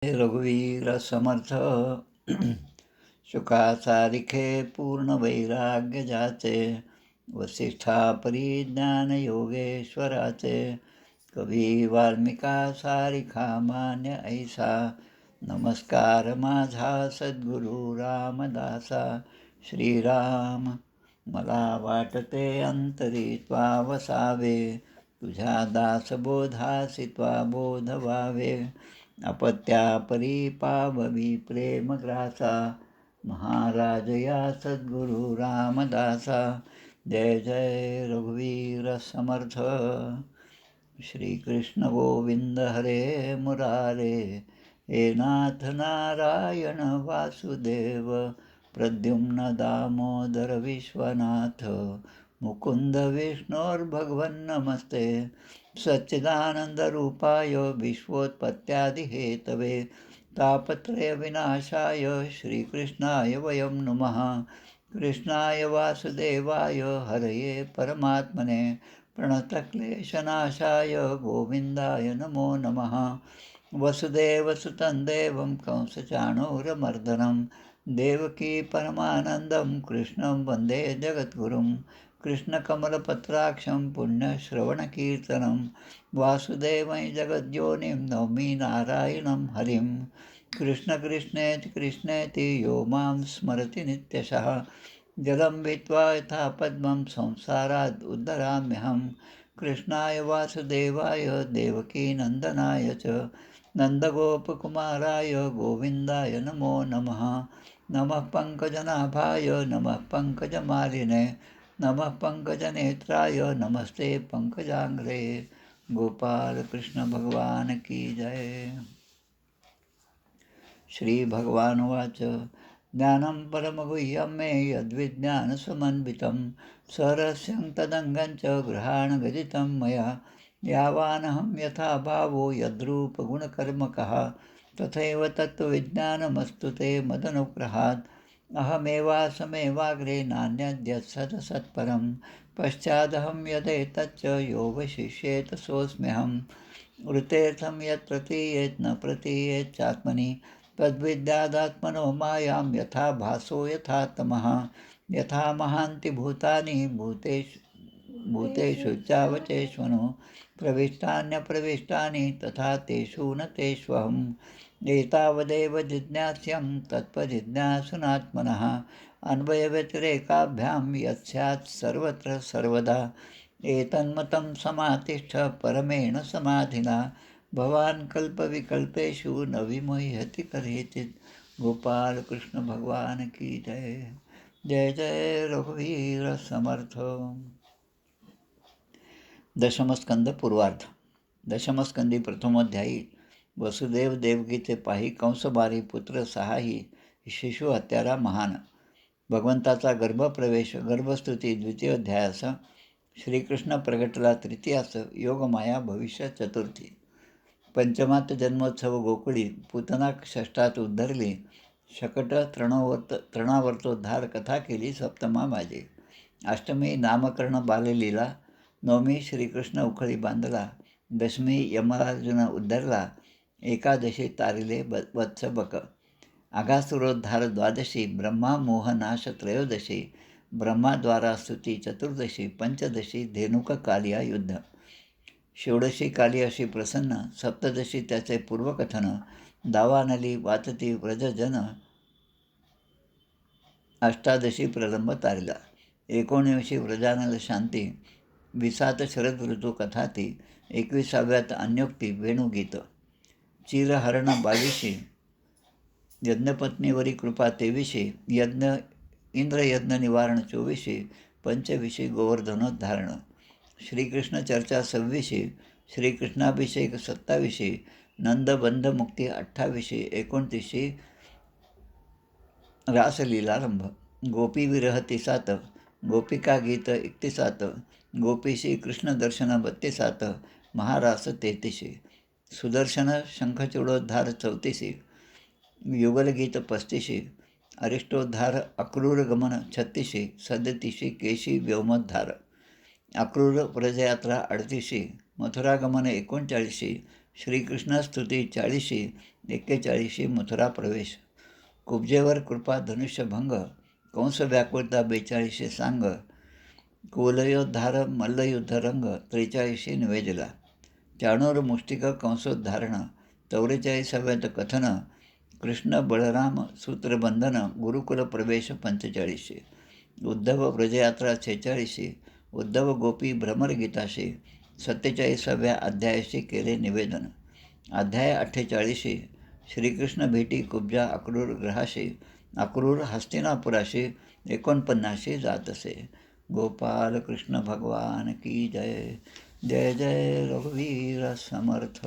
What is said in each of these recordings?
रघुवीर समर्थ शुकासारिखे पूर्ण वैराग्य जाचे वसिष्ठा परिज्ञान योगेश्वराचे कवी वाल्मिका सारिखा मान्य ऐसा नमस्कार माझा सद्गुरु रामदासा श्रीराम मला वाटते अंतरी त्वा वसावे तुझ्या दासबोधासी त्वा बोध व्हावे अपत्यापरी पाववी प्रेमग्रासा महाराज या सद्गुरु रामदासा जय जय रघुवीर समर्थ श्रीकृष्ण गोविंद हरे मुरारे हे नाथ नारायण वासुदेव प्रद्युम्न दामोदर विश्वनाथ मुकुंद विष्णोर्भगवन्नमस्ते सच्चिदानन्दरूपाय विश्वोत्पत्त्यादिहेतवे तापत्रयविनाशाय श्रीकृष्णाय वयं नुमः कृष्णाय वासुदेवाय हरये परमात्मने प्रणतक्लेशनाशाय गोविन्दाय नमो नमः वसुदेवसुतं देवं कंसचाणूरमर्दनं देवकी परमानन्दं कृष्णं वन्दे जगद्गुरुं कृष्णकमलपत्राक्षं पुण्यश्रवणकीर्तनं वासुदेवं जगद्योनिं नौमि नारायणं हरिं कृष्णकृष्णेति कृष्णेति यो मां स्मरति नित्यशः जलं भित्त्वा यथा पद्मं संसारात् उद्धराम्यहं कृष्णाय वासुदेवाय देवकीनन्दनाय च नन्दगोपकुमाराय गोविन्दाय नमो नमः नमः पङ्कजनाभाय नमः पङ्कजमालिने नमः पङ्कजनेत्राय नमस्ते पङ्कजाङ्घ्रे गोपाल कृष्ण भगवान की जय। श्रीभगवानुवाच ज्ञानं परमगुह्यं मे यद्विज्ञानसमन्वितं सरस्यं तदङ्गं च गृहाणगदितं मया यावानहं यथा भावो यद्रूपगुणकर्मकः तथैव तत्त्वविज्ञानमस्तु ते मदनुग्रहात् अहमेवासमेवाग्रे नान्यद्यत्सदसत्परं पश्चादहं यदेतच्च योगशिष्येत सोऽस्म्यहं वृतेर्थं यत् प्रतीयेत् न प्रतीयेत् चात्मनि तद्विद्यादात्मनो मायां यथा भासो यथा तमः यथा महान्ति भूतानि भूतेषु चावचेष्वनो प्रविष्टान्यप्रविष्टानि तथा तेषु न तेष्वहम् एतावदेव जिज्ञास्यं तत्त्वजिज्ञासुनात्मनः अन्वयव्यतिरेकाभ्यां यत् स्यात् सर्वत्र सर्वदा एतन्मतं समातिष्ठ परमेण समाधिना भवान् कल्पविकल्पेषु न विमुह्यति कदाचित्। गोपाल कृष्ण भगवान की जय। जय जय रघुवीर समर्थ। दशमस्कंद पूर्वार्ध। दशमस्कंदी प्रथमोध्यायी वसुदेव देवकीचे पाही कंसबारी पुत्र सहाही शिशु हत्यारा महान भगवंताचा गर्भप्रवेश गर्भस्तुती द्वितीयोध्यायास श्रीकृष्ण प्रगटला तृतीयास योगमाया भविष्य चतुर्थी पंचमात जन्मोत्सव गोकुळी पूतना षष्ठात उद्धरली शकट तृणावर्तोद्धार कथा केली सप्तमा माझे अष्टमी नामकर्ण बाललीला नवमी श्रीकृष्ण उखळी बांधला दशमी यमराजुन उद्धरला एकादशी तारिले वत्सबक आघासुरोद्धार द्वादशी ब्रह्मा मोहनाश त्रयोदशी ब्रह्माद्वारा स्तुती चतुर्दशी पंचदशी धेनुक कालिया युद्ध षोडशी काली अशी प्रसन्न सप्तदशी त्याचे पूर्वकथन दावानली वाचती व्रजजन अष्टादशी प्रलंब तारला एकोणविशी व्रजानल शांती विसात शरद ऋतू कथाती 21व्यात अन्योक्ती वेणुगीत चिरहरण 22शी यज्ञपत्नीवरी कृपा 23शी इंद्रयज्ञ निवारण 24शी पंचविशी गोवर्धनोद्धारण श्रीकृष्ण चर्चा 26शी श्रीकृष्णाभिषेक 27शी नंदबंधमुक्ती 28शी 29शी रासलीलारंभ गोपी विरह 30 गोपिका गीत 31 गोपीशी कृष्ण दर्शन 32 महारास 33शी सुदर्शन शंखचूडोद्धार 34शी युगलगीत 35शी अरिष्टोद्धार अक्रूरगमन 36शी 37शी केशी व्योमोद्धार अक्रूर व्रजयात्रा 38शी मथुरागमन 39शी श्रीकृष्ण स्तुती 40 41 मथुरा प्रवेश. कुब्जेवर कृपा धनुष्यभंग, कंस व्याकुळता 42 सांग, कुवलयोद्धार मल्लयुद्ध रंग 43 निवेदिला. चाणूर मुष्टिक कंसोद्धारण 44व्यात कथन, कृष्ण बळराम सूत्रबंधन गुरुकुल प्रवेश 45. उद्धव व्रजयात्रा 46, उद्धव गोपी भ्रमरगीताशी 47व्या अध्यायाशी केले निवेदन. अध्याय 48, श्रीकृष्ण भेटी कुब्जा अक्रूर ग्रहाशी, अक्रूर हस्तिनापुराशी 49 जात असे. गोपाल कृष्ण भगवान की जय. जय जय रघुवीर समर्थ.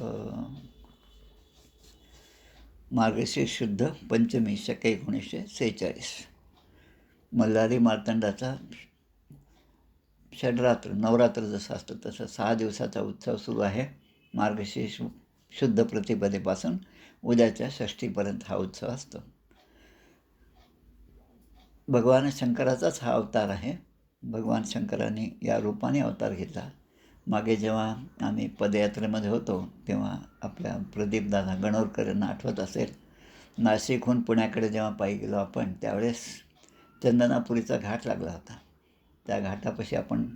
मार्गशीर्ष शुद्ध पंचमी शके 1946. मल्हारी मार्तंडाचा षडरात्र नवरात्र जसं असतं तसं 6 दिवसाचा उत्सव सुरू आहे. मार्गशीर्ष शुद्ध प्रतिपदेपासून उद्याच्या षष्टीपर्यंत हा उत्सव असतो. भगवान शंकराचाच हा अवतार आहे. भगवान शंकरांनी या रूपाने अवतार घेतला. मागे जेव्हा आम्ही पदयात्रेमध्ये होतो तेव्हा आपल्या प्रदीपदादा गणोरकर यांना आठवत असेल, नाशिकहून पुण्याकडे जेव्हा पायी गेलो आपण त्यावेळेस चंदनापुरीचा घाट लागला होता. त्या घाटापाशी आपण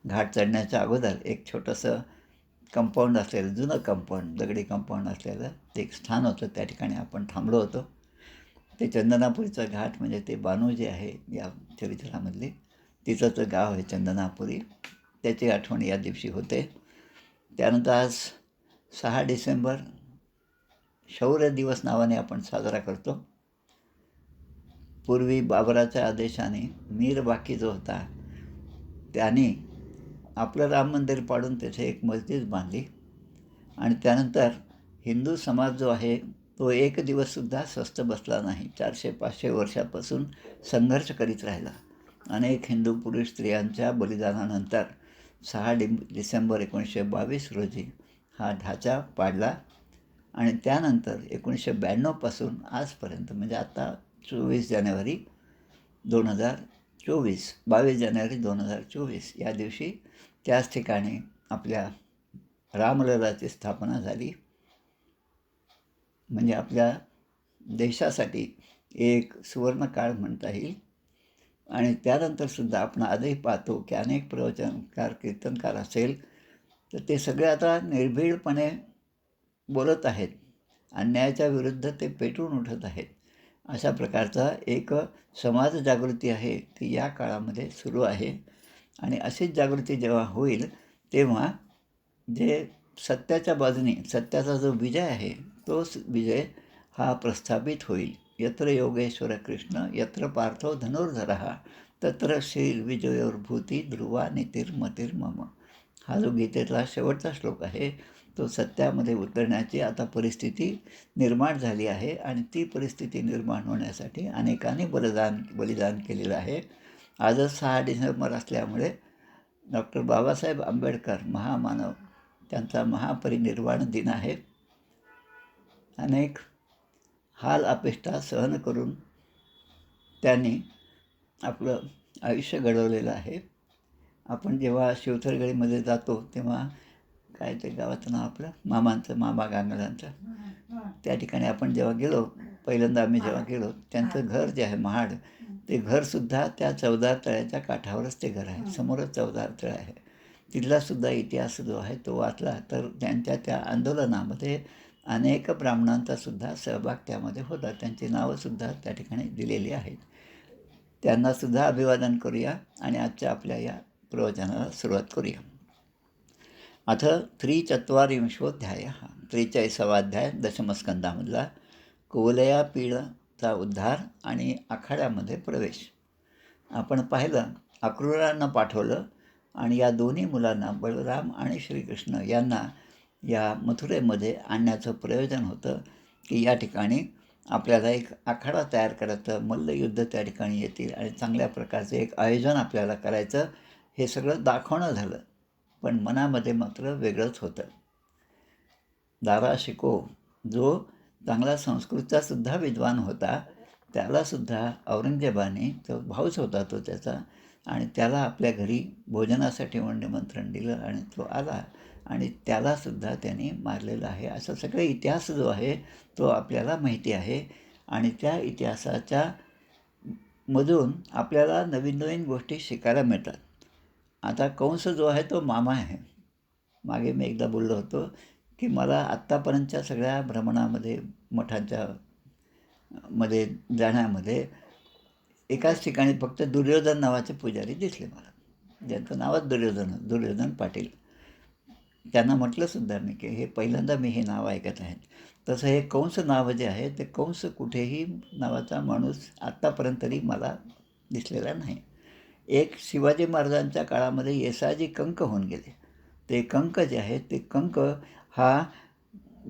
घाट चढण्याच्या अगोदर एक छोटंसं कंपाऊंड असलेलं, जुनं कंपाऊंड, दगडी कंपाऊंड असलेलं ते एक स्थान होतं. त्या ठिकाणी आपण थांबलो होतो. ते चंदनापुरीचा घाट म्हणजे ते बानू जे आहे या चरित्रामधली, तिचं गाव आहे चंदनापुरी. त्याची आठवण या दिवशी होते. त्यानंतर आज 6 डिसेंबर शौर्य दिवस नावाने आपण साजरा करतो. पूर्वी बाबराच्या आदेशाने मीर बाकी जो होता त्याने आपलं राम मंदिर पाडून तेथे एक मस्जिद बांधली आणि त्यानंतर हिंदू समाज जो आहे तो एक दिवससुद्धा स्वस्थ बसला नाही. 400-500 वर्षापासून संघर्ष करीत राहिला. अनेक हिंदू पुरुष स्त्रियांच्या बलिदानानंतर 6 डिसेंबर 1922 रोजी हा ढाचा पाडला आणि त्यानंतर 1992पासून आजपर्यंत म्हणजे आता 22 जानेवारी 2024 या दिवशी त्याच ठिकाणी आपल्या रामललाची स्थापना झाली. म्हणजे आपल्या देशासाठी एक सुवर्णकाळ म्हणता येईल. आणि त्यानंतरसुद्धा आपण आजही पाहतो की अनेक प्रवचनकार कीर्तनकार असेल तर ते सगळे आता निर्भीडपणे बोलत आहेत. अन्यायाच्या विरुद्ध ते पेटून उठत आहेत. अशा प्रकारचा एक समाज जागृती आहे ती या काळामध्ये सुरू आहे. आणि अशीच जागृती जेव्हा होईल तेव्हा जे सत्याच्या बाजूने सत्याचा जो विजय आहे तोच विजय हा प्रस्थापित होईल. यत्र योगेश्वर कृष्ण यत्र पार्थो धनुर्धरः तत्र श्रीर्विजयोर्भूती ध्रुवा नीतिर्मतिर्मम. हा जो गीतेतला शेवटचा श्लोक आहे तो सत्यामध्ये उतरण्याची आता परिस्थिती निर्माण झाली आहे. आणि ती परिस्थिती निर्माण होण्यासाठी अनेकांनी बलिदान केलेलं आहे. आजच 6 डिसेंबर असल्यामुळे डॉक्टर बाबासाहेब आंबेडकर महामानव त्यांचा महापरिनिर्वाण दिन आहे. अनेक हाल अपेष्टा सहन करून त्यांनी आपलं आयुष्य घडवलेलं आहे. आपण जेव्हा शिवथरगडीमध्ये जातो तेव्हा काय ते गावाचं नाव आपलं मामा गांगलांचं, त्या ठिकाणी आपण जेव्हा गेलो पहिल्यांदा आम्ही जेव्हा गेलो त्यांचं घर जे आहे महाड ते घरसुद्धा त्या चवदार तळ्याच्या काठावरच ते घर आहे. समोरच चवदार तळ आहे. तिथलासुद्धा इतिहास जो आहे तो वाचला तर त्यांच्या त्या आंदोलनामध्ये अनेक ब्राह्मणांचासुद्धा सहभाग त्यामध्ये होता. त्यांची नावंसुद्धा त्या ठिकाणी दिलेली आहेत. त्यांनासुद्धा अभिवादन करूया आणि आजच्या आपल्या या प्रवचनाला सुरुवात करूया. अथ 43 43वा अध्याय दशमस्कंदामधला कुवलया पीडचा उद्धार आणि आखाड्यामध्ये प्रवेश. आपण पाहिलं अक्रूरांना पाठवलं आणि या दोन्ही मुलांना बलराम आणि श्रीकृष्ण यांना या मथुरेमध्ये आणण्याचं प्रयोजन होतं की या ठिकाणी आपल्याला एक आखाडा तयार करायचं, मल्लयुद्ध त्या ठिकाणी येतील आणि चांगल्या प्रकारचं एक आयोजन आपल्याला करायचं. हे सगळं दाखवणं झालं पण मनामध्ये मात्र वेगळंच होतं. दारा शिको जो चांगला संस्कृतचासुद्धा विद्वान होता त्यालासुद्धा औरंगजेबाने, तो भाऊच होता तो त्याचा, आणि त्याला आपल्या घरी भोजनासाठी म्हणून निमंत्रण दिलं आणि तो आला आणि त्यालासुद्धा त्यांनी मारलेलं आहे. असा सगळा इतिहास जो आहे तो आपल्याला माहिती आहे आणि त्या इतिहासाच्या मधून आपल्याला नवीन नवीन गोष्टी शिकायला मिळतात. आता कंस जो आहे तो मामा आहे. मागे मी एकदा बोललो होतो की मला आत्तापर्यंतच्या सगळ्या भ्रमणामध्ये मठांच्या मध्ये जाण्यामध्ये एकाच ठिकाणी फक्त दुर्योधन नावाचे पुजारी दिसले मला, ज्यांचं नावच दुर्योधन पाटील. त्यांना म्हटलंसुद्धा मी की हे पहिल्यांदा मी हे नाव ऐकत आहे. तसं हे कंस नाव जे आहे ते कंस कुठेही नावाचा माणूस आत्तापर्यंत तरी मला दिसलेला नाही. एक शिवाजी महाराजांच्या काळामध्ये येसाजी कंक होऊन गेले. ते कंक जे आहे ते कंक हा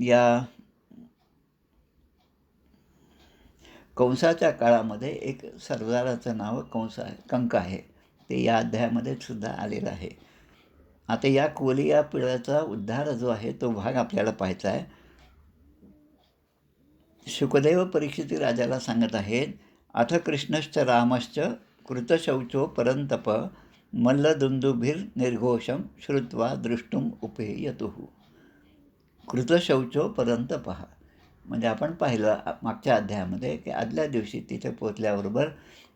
या कंसाच्या काळामध्ये एक सरदाराचं नाव कंक आहे. ते या अध्यायामध्ये सुद्धा आलेलं आहे. आता या कोलिया पिढ्याचा उद्धार जो आहे तो भाग आपल्याला पाहायचा आहे. शुकदेव परीक्षिती राजाला सांगत आहेत, अथ कृष्णश्च रामश्च कृतशौचो परंतप मल्लदुंदुभिर्निर्घोषम श्रुत्वा द्रष्टुम उपेयतुः. कृतशौचो परंतपः म्हणजे आपण पाहिलं मागच्या अध्यायामध्ये की आदल्या दिवशी तिथे पोचल्याबरोबर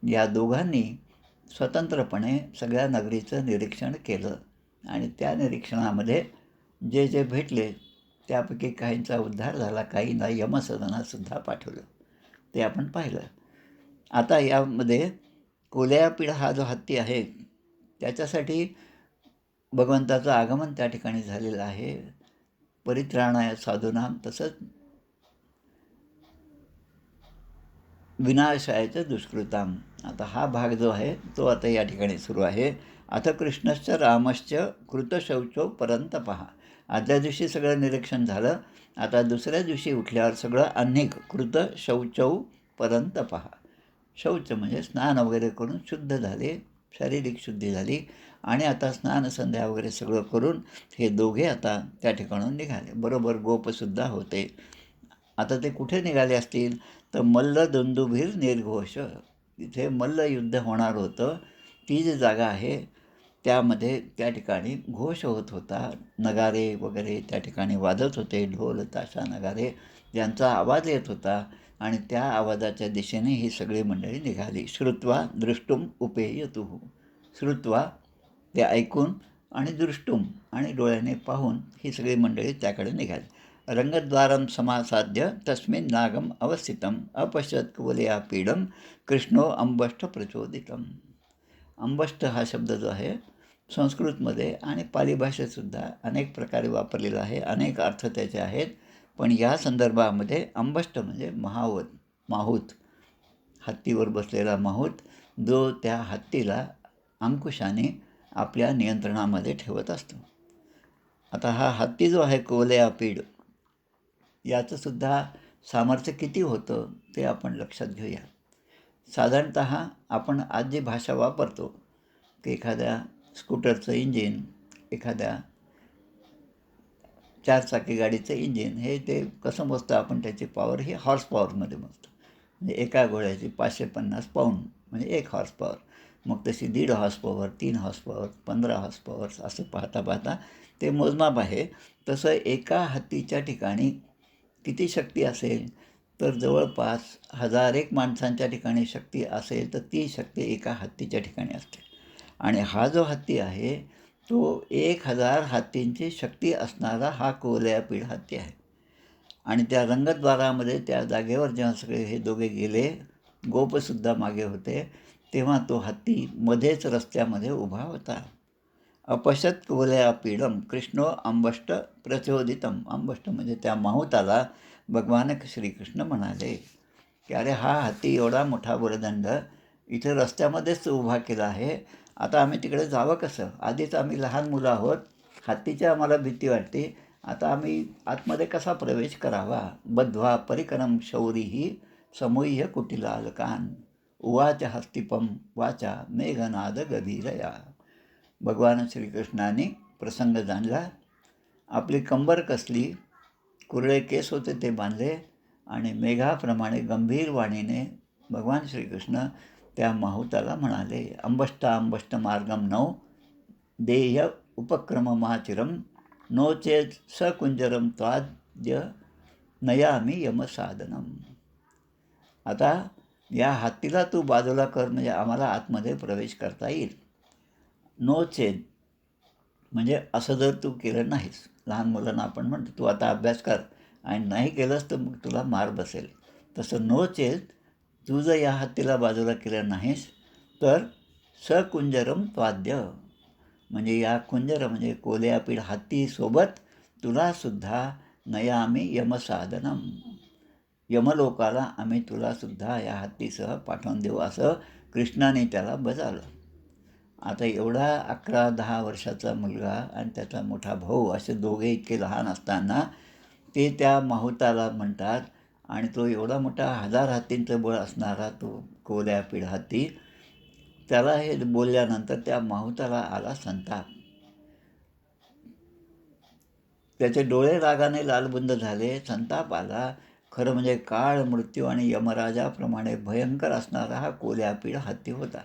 या दोघांनी स्वतंत्रपणे सगळ्या नगरीचं निरीक्षण केलं आणि त्या निरीक्षणामध्ये जे जे भेटले त्यापैकी काहींचा उद्धार झाला, काहींना यमसदनातसुद्धा पाठवलं, ते आपण पाहिलं. आता यामध्ये कोल्यापीड हा जो हत्ती आहे त्याच्यासाठी भगवंताचं आगमन त्या ठिकाणी झालेलं आहे. परित्राणाय साधूनाम तसंच विनाशायचं दुष्कृताम. आता हा भाग जो आहे तो आता या ठिकाणी सुरू आहे. अथ कृष्णश्च रामश्च कृतशौचो परंतपः. आदल्या दिवशी सगळं निरीक्षण झालं. आता दुसऱ्या दिवशी उठल्यावर सगळं अनेक कृतशौचौ परंतपः. शौच म्हणजे स्नान वगैरे करून शुद्ध झाले, शारीरिक शुद्धी झाली आणि आता स्नान संध्या वगैरे सगळं करून हे दोघे आता त्या ठिकाणून निघाले. बरोबर गोपसुद्धा होते. आता ते कुठे निघाले असतील तर मल्लदुंदुभिर निर्घोष. तिथे मल्लयुद्ध होणार होतं. ती जी जागा आहे त्यामध्ये त्या ठिकाणी घोष होत होता. नगारे वगैरे त्या ठिकाणी वाजत होते, ढोल ताशा नगारे ज्यांचा आवाज येत होता आणि त्या आवाजाच्या दिशेने ही सगळी मंडळी निघाली. श्रुत्वा दृष्टुम उपेयतुः. श्रुत्वा ते ऐकून आणि दृष्टुम आणि डोळ्याने पाहून ही सगळी मंडळी त्याकडे निघाली. रंगद्वारं समासाद्य तस्मिन् नागम अवस्थितम अपश्यत कुवलया पीडम कृष्णो अंबष्ट प्रचोदितम. अंबष्ट हा शब्द जो आहे संस्कृतमध्ये आणि पाली भाषेतसुद्धा अनेक प्रकारे वापरलेला आहे. अनेक अर्थ त्याचे आहेत. पण या संदर्भामध्ये अंबष्ट म्हणजे माहूत, हत्तीवर बसलेला माहूत जो त्या हत्तीला अंकुशाने आपल्या नियंत्रणामध्ये ठेवत असतो. आता हा हत्ती जो आहे कोवलया पीड याचंसुद्धा सामर्थ्य किती होतं ते आपण लक्षात घेऊया. साधारणत आपण आज जी भाषा वापरतो की एखाद्या स्कूटरचं इंजिन, एखाद्या चारचाकी गाडीचं इंजिन हे ते कसं मोजतं आपण, त्याची पॉवर ही हॉर्स पॉवरमध्ये मोजतो. म्हणजे एका घोड्याची 550 पाऊंड म्हणजे 1 हॉर्स पॉवर. मग तशी 1.5 horse power, 3 horse power, 15 horse power असं पाहता पाहता ते मोजमाप आहे. तसं एका हत्तीच्या ठिकाणी किती शक्ती असेल तर जवळपास 1001 माणसांच्या ठिकाणी शक्ती असेल तर ती शक्ती एका हत्तीच्या ठिकाणी असते. आणि हा जो हत्ती आहे तो 1000 हत्तींची शक्ती असणारा हा कोवलयापीड हत्ती आहे. आणि त्या रंगद्वारामध्ये त्या जागेवर जेव्हा सगळे हे दोघे गेले, गोपसुद्धा मागे होते, तेव्हा तो हत्ती मध्येच रस्त्यामध्ये उभा होता. अपश्यत कुवलयापीडम कृष्णो अंबष्ट प्रचोदितम. अंबष्ट म्हणजे त्या माहूताला भगवान श्रीकृष्ण म्हणाले की अरे हा हत्ती एवढा मोठा बलदंड इथे रस्त्यामध्येच उभा केला आहे, आता आम्ही तिकडे जावं कसं? आधीच आम्ही लहान मुलं आहोत, हत्तीची आम्हाला भीती वाटते, आता आम्ही आतमध्ये कसा प्रवेश करावा? बद्ध्वा परिकरम शौरीही समूह्य कुटिलालकान उवाच हस्तिपम वाचा मेघनाद गभीरया. भगवान श्रीकृष्णाने प्रसंग जाणला, आपली कंबर कसली, कुरळे केस होते ते बांधले आणि मेघाप्रमाणे गंभीर वाणीने भगवान श्रीकृष्ण त्या माहूताला म्हणाले, अंबष्ट मार्गम नौ देय उपक्रम माचिरम नो चेत सकुंजरम त्वाद्य नयामी यमसाधनम. आता या हत्तीला तू बाजूला कर म्हणजे आम्हाला आतमध्ये प्रवेश करता येईल. नो चेत म्हणजे असं जर तू केलं नाहीस, लहान मुलांना आपण म्हणतो तू आता अभ्यास कर आणि नाही केलंस तर मग तुला मार बसेल, तसं नो चेत तू जर या हत्तीला बाजूला केलं नाहीस तर सकुंजरम त्वाद्य म्हणजे या कुंजर म्हणजे कोल्ह्यापीड हत्तीसोबत तुलासुद्धा नयामी यमसाधनम, यमलोकाला आम्ही तुलासुद्धा या हत्तीसह पाठवून देऊ असं कृष्णाने त्याला बजावलं. आता एवढा 11-10 वर्षाचा मुलगा आणि त्याचा मोठा भाऊ असे दोघे इतके लहान असताना ते त्या माहुताला म्हणतात आणि तो एवढा मोठा 1000 हत्तींचं बळ असणारा तो कोल्ह्यापीड हत्ती, त्याला हे बोलल्यानंतर त्या माहुताला आला संताप. त्याचे डोळे रागाने लालबुंद झाले, संताप आला. खरं म्हणजे काळ, मृत्यू आणि यमराजाप्रमाणे भयंकर असणारा हा कोल्ह्यापीड हत्ती होता.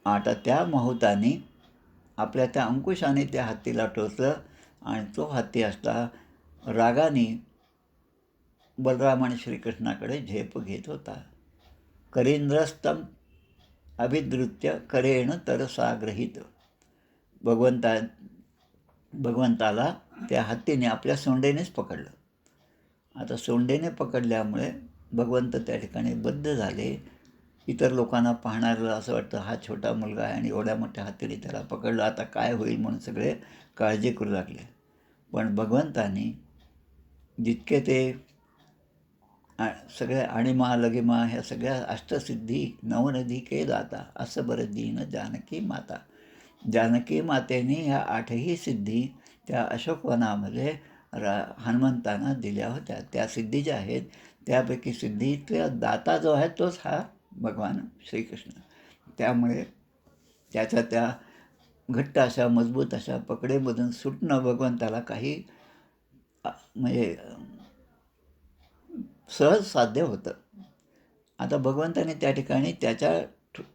आता त्या माहुताने आपल्या त्या अंकुशाने त्या हत्तीला टोचलं आणि तो हत्ती असता रागाने बलराम आणि श्रीकृष्णाकडे झेप घेत होता. करींद्रस्तम अभिद्रुत्य करेण तरसा गृहीत. भगवंताला त्या हत्तीने आपल्या सोंडेनेच पकडलं. आता सोंडेने पकडल्यामुळे भगवंत त्या ठिकाणी बद्ध झाले. इतर लोकांना पाहणाऱ्याला असं वाटतं हा छोटा मुलगा आहे आणि एवढ्या मोठ्या हत्तीने त्याला पकडलं, आता काय होईल म्हणून सगळे काळजी करू लागले. पण भगवंतानी जितके ते सगळ्या आणिमा लगिमा ह्या सगळ्या अष्टसिद्धी नवनधी के दाता असं बरं दीन जानकी माता. जानकी मातेने ह्या 8ही सिद्धी त्या अशोकवनामध्ये हनुमंतांना दिल्या होत्या. त्या सिद्धी ज्या आहेत त्यापैकी सिद्धीतला दाता जो आहे तोच हा भगवान श्रीकृष्ण. त्यामुळे त्याच्या त्या घट्ट अशा मजबूत अशा पकडेमधून सुटणं भगवंताला काही म्हणजे सहज साध्य होतं. आता भगवंताने त्या ठिकाणी त्याच्या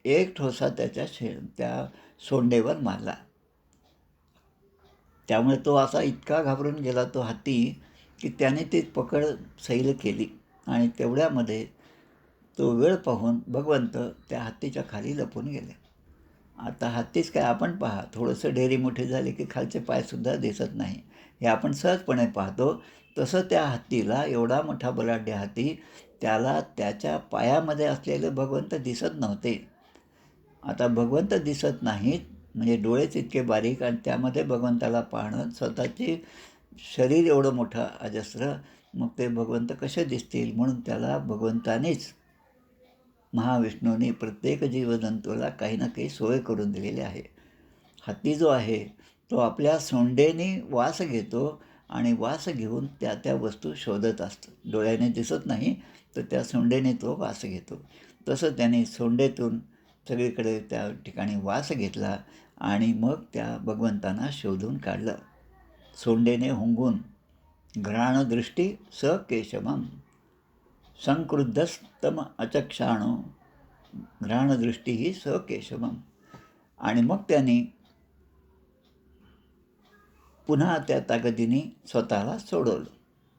एक ठोसा त्याच्या त्या सोंडेवर मारला. त्यामुळे तो असा इतका घाबरून गेला तो हत्ती की त्याने ती पकड सैल केली आणि तेवढ्यामध्ये तो वेळ पाहून भगवंत त्या हत्तीच्या खाली लपून गेले. आता हत्तीच काय आपण पहा, थोडंसं ढेरी मोठी झाली की खालचे पायसुद्धा दिसत नाही, हे आपण सहजपणे पाहतो. तसं त्या हत्तीला एवढा मोठा बलाढ्य हत्ती त्याला त्याच्या पायामध्ये असलेले भगवंत दिसत नव्हते. आता भगवंत दिसत नाहीत म्हणजे डोळेच इतके बारीक आणि त्यामध्ये भगवंताला पाहणं, स्वतःचे शरीर एवढं मोठं अजस्र, मग ते भगवंत कसे दिसतील म्हणून त्याला भगवंतानेच महाविष्णूने प्रत्येक जीवजंतूला काही ना काही सोय करून दिलेली आहे. हत्ती जो आहे तो आपल्या सोंडेने वास घेतो आणि वास घेऊन त्या त्या वस्तू शोधत असतो. डोळ्याने दिसत नाही तर त्या सोंडेने तो वास घेतो. तसं त्याने सोंडेतून सगळीकडे त्या ठिकाणी वास घेतला आणि मग त्या भगवंतांना शोधून काढलं. सोंडेने हुंगून घ्राणदृष्टी स केशमम संक्रुद्धस्तम अचक्षाणो घ्राणदृष्टी ही स केशमम. आणि मग त्यांनी पुन्हा त्या ताकदीने स्वतःला सोडवलं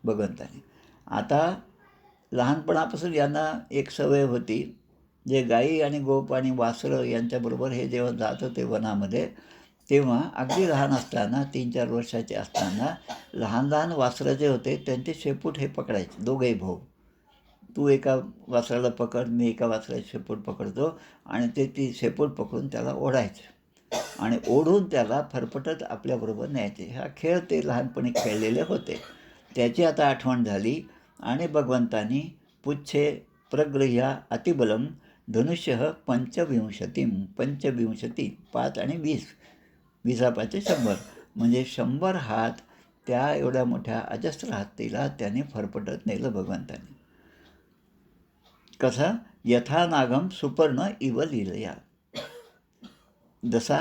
भगवंताने. आता लहानपणापासून यांना एक सवय होती, जे गाई आणि गोप आणि वासरं यांच्याबरोबर हे जेव्हा जात होते वनामध्ये, तेव्हा अगदी लहान असताना 3-4 वर्षाचे असताना लहान लहान वासरं जे होते त्यांचे शेपूट हे पकडायचे, दोघेही भाऊ. तू एका वासराला पकड, मी एका वासराची शेपूट पकडतो आणि ते ती शेपूट पकडून त्याला ओढायचे आणि ओढून त्याला फरफटत आपल्याबरोबर न्यायचे. हा खेळ ते लहानपणी खेळलेले होते. त्याची आता आठवण झाली आणि भगवंतानी पुच्छे प्रगृह्या अतिबलम धनुष्य पंचविंशतीम 5 आणि 20 20 100 म्हणजे 100 हात त्या एवढ्या मोठ्या अजस्र हत्तीला त्याने फरफटत नेलं भगवंताने. कसं यथा नागम सुपर्ण इव लीलया. जसा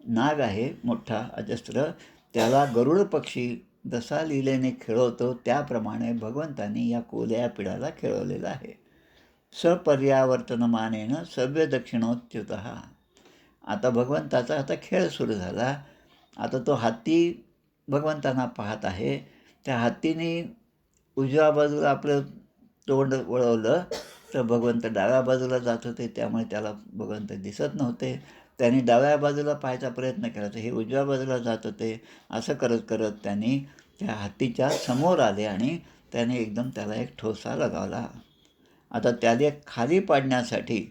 नाग आहे मोठा अजस्र, त्याला गरुड पक्षी जसा लीलेने खेळवतो त्याप्रमाणे भगवंतांनी या कोल्ह्यापीडाला खेळवलेलं आहे. सपर्यावर्तनमानेन सव्य दक्षिणोच्युतः. आता भगवंताचा आता खेळ सुरू झाला. आता तो हत्ती भगवंतांना पाहत आहे. त्या हत्तीने उजव्या बाजूला आपलं तोंड वळवलं तर भगवंत डाव्या बाजूला जात होते, त्यामुळे त्याला भगवंत दिसत नव्हते. त्यांनी डाव्या बाजूला पाहायचा प्रयत्न केला तर हे उजव्या बाजूला जात होते. असं करत करत त्यांनी त्या हत्तीच्या समोर आले आणि त्याने एकदम त्याला एक ठोसा लगावला. आता त्याला खाली पाडण्यासाठी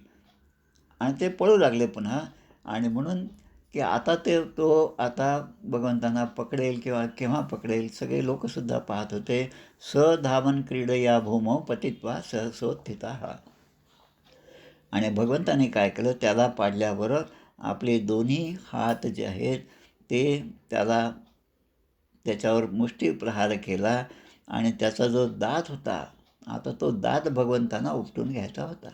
आणि ते पळू लागले पुन्हा. आणि म्हणून की आता तो आता भगवंतांना पकडेल किंवा केव्हा पकडेल सगळे लोकसुद्धा पाहत होते. धावन क्रीडया भूमौ पतित्वा सहसोत्थितः. आणि भगवंताने काय केलं, त्याला पाडल्यावर आपले दोन्ही हात जे आहेत ते त्याच्यावर मुष्टी प्रहार केला आणि त्याचा जो दात होता, आता तो दात भगवंतांना उपटून घ्यायचा होता.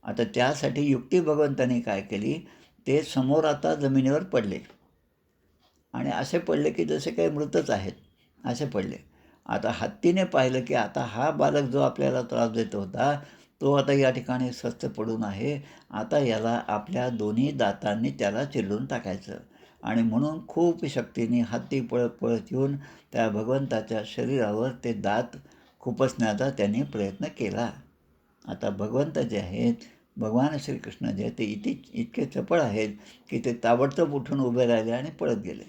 आता त्यासाठी युक्ती भगवंतांनी काय केली, ते समोर आता जमिनीवर पडले आणि असे पडले की जसे काही मृतच आहेत असे पडले. आता हत्तीने पाहिलं की आता हा बालक जो आपल्याला त्रास देत होता तो आता या ठिकाणी स्वस्थ पडून आहे. आता याला आपल्या दोन्ही दातांनी त्याला चिरडून टाकायचं. आणि म्हणून खूप शक्तीने हत्ती पळत पळत येऊन त्या भगवंताच्या शरीरावर ते दात खुपसण्याचा त्यांनी प्रयत्न केला. आता भगवंत जे आहेत, भगवान श्रीकृष्ण जे ते इतके चपळ आहेत की ते ताबडतोब उठून उभे राहिले आणि पळत गेले.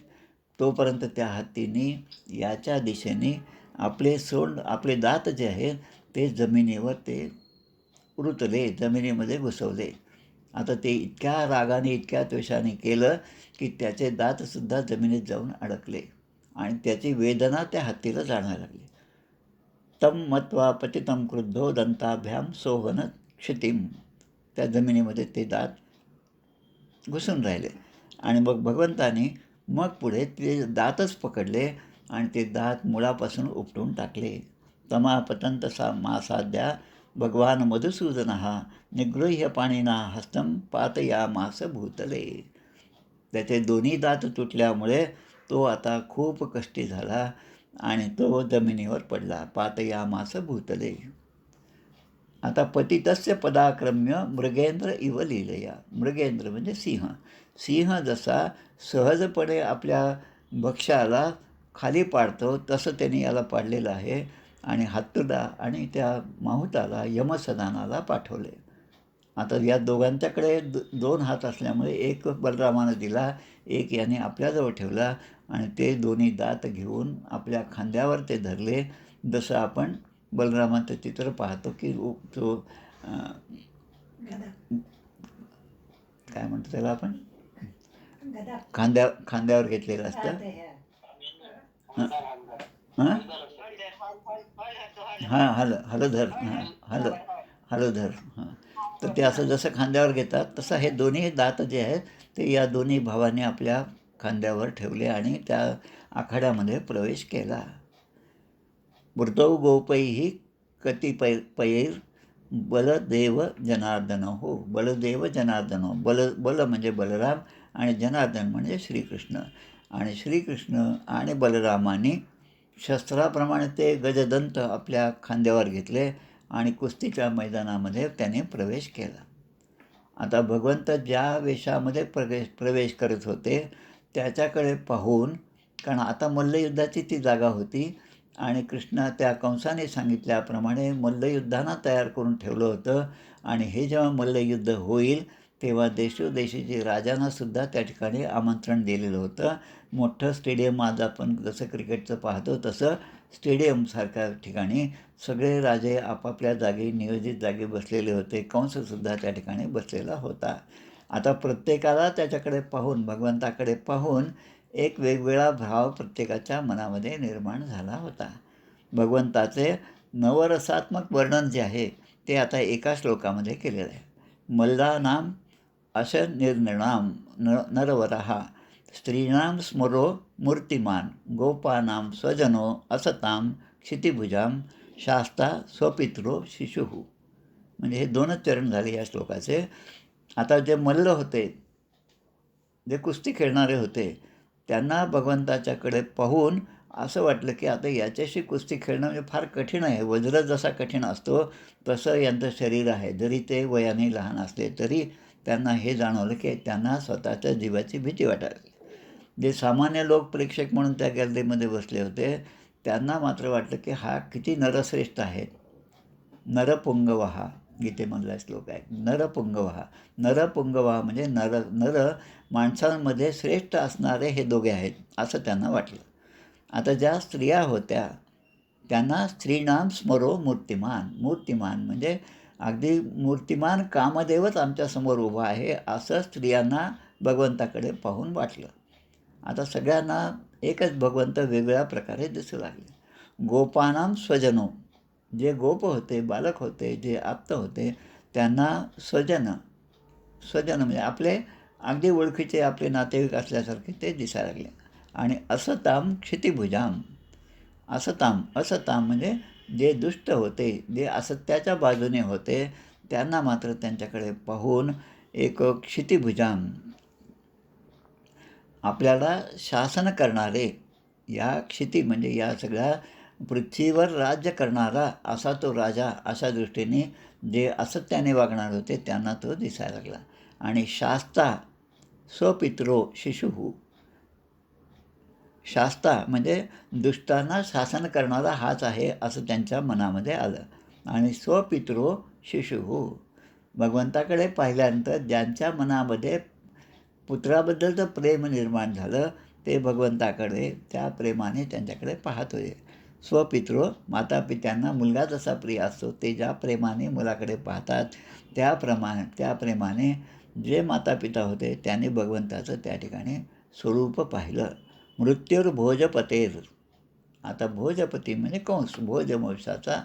तोपर्यंत त्या हत्तीने याच्या दिशेने आपले दात जे आहेत ते जमिनीवर ते रुतले, जमिनीमध्ये घुसवले. आता ते इतक्या रागाने इतक्या द्वेषाने केलं की त्याचे दातसुद्धा जमिनीत जाऊन अडकले आणि त्याची वेदना त्या हत्तीला जाणवायला लागली. तम मत्वा पतितं क्रुद्धो दंताभ्याम सोहन क्षितिम. त्या जमिनीमध्ये ते दात घुसून राहिले. आणि मग भगवंताने मग पुढे ते दातच पकडले आणि ते दात मुळापासून उपटून टाकले. तमा पतंत मासाद्या भगवान मधुसूदनः निगृह्य पाणिना हस्तं पातयामास भूतले. त्याचे दोन्ही दात तुटल्यामुळे तो आता खूप कष्टी झाला आणि तो जमिनीवर पडला. पातयामास भूतले. आता पतितस्य पदाक्रम्य मृगेंद्र इव लीलया. मृगेंद्र म्हणजे सिंह. सिंह जसा सहजपणे आपल्या भक्ष्याला खाली पाडतो तसं त्यांनी याला पाडलेलं आहे. आणि हत्तीला आणि त्या माहुताला यमसदनाला पाठवले. आता या दोघांच्याकडे दोन हात असल्यामुळे एक बलरामानं दिला, एक याने आपल्याजवळ ठेवला आणि ते दोन्ही दात घेऊन आपल्या खांद्यावर ते धरले. जसं आपण बलरामाचं चित्र पाहतो की तो काय म्हणतो त्याला आपण खांद्यावर घेतलेलं असतं. हां हां हलधर हलधर हां. तर ते असं जसं खांद्यावर घेतात तसं हे दोन्ही दात जे आहेत ते या दोन्ही भावांनी आपल्या खांद्यावर ठेवले आणि त्या आखाड्यामध्ये प्रवेश केला. मृतौ गोपैः कतिपयैर् बलदेव जनार्दन हो. बलदेव जनार्दन हो. बल म्हणजे बलराम आणि जनार्दन म्हणजे श्रीकृष्ण. आणि श्रीकृष्ण आणि बलरामाने शस्त्राप्रमाणे ते गजदंत आपल्या खांद्यावर घेतले आणि कुस्तीच्या मैदानामध्ये त्याने प्रवेश केला. आता भगवंत ज्या वेशामध्ये प्रवेश करत होते त्याच्याकडे पाहून, कारण आता मल्लयुद्धाची ती जागा होती आणि कृष्ण त्या कंसाने सांगितल्याप्रमाणे मल्लयुद्धांना तयार करून ठेवलं होतं. आणि हे जेव्हा मल्लयुद्ध होईल तेव्हा देशोदेशीचे राजांनासुद्धा त्या ठिकाणी आमंत्रण दिलेलं होतं. मोठं स्टेडियम आज आपण जसं क्रिकेटचं पाहतो तसं स्टेडियमसारख्या ठिकाणी सगळे राजे आपापल्या जागी नियोजित जागी बसलेले होते. कंससुद्धा त्या ठिकाणी बसलेला होता. आता प्रत्येकाला त्याच्याकडे पाहून, भगवंताकडे पाहून एक वेगवेगळा भाव प्रत्येकाच्या मनामध्ये निर्माण झाला होता. भगवंताचे नवरसात्मक वर्णन जे आहे ते आता एका श्लोकामध्ये केलेलं आहे. मल्लानाम अशनिर्नृणां नरवरः स्त्रीणां स्मरो मूर्तिमान गोपानां स्वजनो असतां क्षितिभुजां शास्ता स्वपित्रो शिशुः. म्हणजे हे दोनच चरण झाले या श्लोकाचे. आता जे मल्ल होते, जे कुस्ती खेळणारे होते, त्यांना भगवंताच्याकडे पाहून असं वाटलं की आता याच्याशी कुस्ती खेळणं म्हणजे फार कठीण आहे. वज्र जसा कठीण असतो तसं यांचं शरीर आहे. जरी ते वयाने लहान असले तरी त्यांना हे जाणवलं की त्यांना स्वतःच्या जीवाची भीती वाटायला. जे सामान्य लोक प्रेक्षक म्हणून त्या गॅलरीमध्ये बसले होते त्यांना मात्र वाटलं की हा किती नरश्रेष्ठ आहे. नरपुंगवहा गीतेमधला श्लोक आहे. नरपुंगवहा. नरपुंगवहा म्हणजे नर माणसांमध्ये श्रेष्ठ असणारे हे दोघे आहेत असं त्यांना वाटलं. आता ज्या स्त्रिया होत्या त्यांना स्त्रीणाम स्मरो मूर्तिमान. मूर्तिमान म्हणजे अगदी मूर्तिमान कामदेवच आमच्यासमोर उभा आहे असं स्त्रियांना भगवंताकडे पाहून वाटलं. आता सगळ्यांना एकच भगवंत वेगळ्या प्रकारे दिसू लागले. गोपानाम स्वजनो. जे गोप होते, बालक होते, जे आप्त होते त्यांना स्वजन म्हणजे आपले अगदी ओळखीचे आपले नातेवाईक असल्यासारखे ते दिसायला लागले. आणि असताम क्षितिभुजाम. असताम म्हणजे जे दुष्ट होते, जे असत्याच्या बाजूने होते त्यांना मात्र त्यांच्याकडे पाहून एक क्षितिभुजाम आपल्याला शासन करणारे, या क्षिती म्हणजे या सगळ्या पृथ्वीवर राज्य करणारा असा तो राजा, अशा दृष्टीने जे असत्याने वागणार होते त्यांना तो दिसायला लागला. आणि शास्ता स्वपित्रो शिशुः. शास्ता म्हणजे दुष्टांना शासन करणारा हाच आहे असं त्यांच्या मनामध्ये आलं. आणि स्वपित्रो शिशुः. भगवंताकडे पाहिल्यानंतर ज्यांच्या मनामध्ये पुत्राबद्दलचं प्रेम निर्माण झालं ते भगवंताकडे त्या प्रेमाने त्यांच्याकडे पाहत होते. स्वपित्रो, मातापित्यांना मुलगा जसा प्रिय असतो ते ज्या प्रेमाने मुलाकडे पाहतात त्या प्रेमाने जे मातापिता होते त्यांनी भगवंताचं त्या ठिकाणी स्वरूप पाहिलं. मृत्युर्भोजपतेर. आता भोजपती म्हणजे कंस, भोजवंशाचा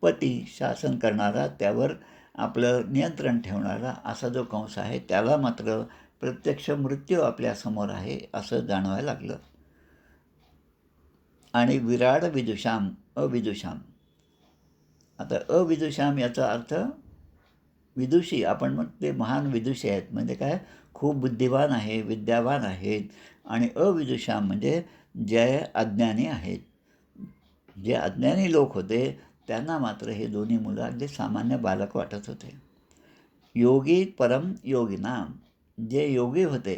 पती, शासन करणारा, त्यावर आपलं नियंत्रण ठेवणारा असा जो कंस आहे त्याला मात्र प्रत्यक्ष मृत्यू आपल्यासमोर आहे असं जाणवायला लागलं. आणि विराड विदुषाम, अविदुषाम. आता अविदुषाम याचा अर्थ विदुषी, आपण म्हणतो ते महान विदुषी आहेत म्हणजे काय, खूप बुद्धिवान आहे, विद्यावान आहेत. आणि अविदुषाम म्हणजे जे अज्ञानी आहेत. जे अज्ञानी लोक होते त्यांना मात्र हे दोन्ही मुलं अगदी सामान्य बालक वाटत होते. योगी परम योगिनाम. जे योगी होते,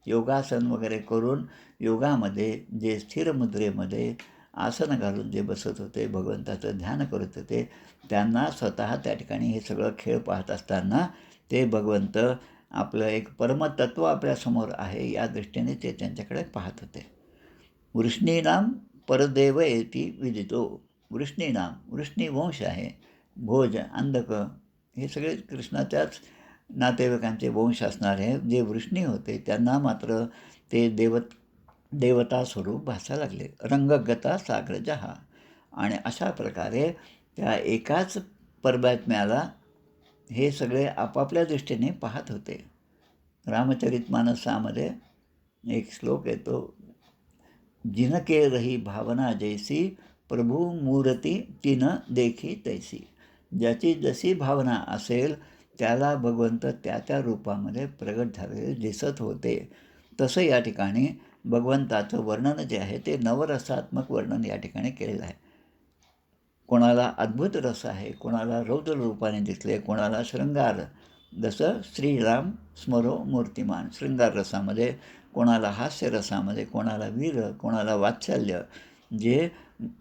योगासन वगैरे करून योगामध्ये जे स्थिर मुद्रेमध्ये आसन घालून जे बसत होते, भगवंताचं ध्यान करत होते, त्यांना स्वतः त्या ठिकाणी हे सगळं खेळ पाहत असताना ते भगवंत आपलं एक परमतत्व आपल्यासमोर आहे या दृष्टीने ते त्यांच्याकडे पाहत होते. वृष्णीनाम परदेव येती विदितो. वृष्णीनाम, वृष्णी वंश आहे, भोज, अंधक हे सगळे कृष्णाच्याच नातेवाईकांचे वंश असणारे जे वृष्णी होते त्यांना मात्र ते देवता स्वरूप भासायला लागले. रंगगता साग्रजहा. आणि अशा प्रकारे त्या एकाच परमात्म्याला हे सगळे आपापल्या दृष्टीने पाहत होते. रामचरितमानसामध्ये एक श्लोक येतो, जिनके रही भावना जैसी प्रभू मूर्ती तिन देखी तैसी. ज्याची जशी भावना असेल त्याला भगवंत त्या रूपामध्ये प्रगट झालेले दिसत होते. तसं या ठिकाणी भगवंताचं वर्णन जे आहे ते नवरसात्मक वर्णन या ठिकाणी केलेलं आहे. कोणाला अद्भुत रस आहे, कोणाला रौद्र रूपाने दिसले, कोणाला शृंगार, जसं श्रीराम स्मरो मूर्तिमान शृंगार रसामध्ये, कोणाला हास्य रसामध्ये, कोणाला वीर, कोणाला वात्सल्य, जे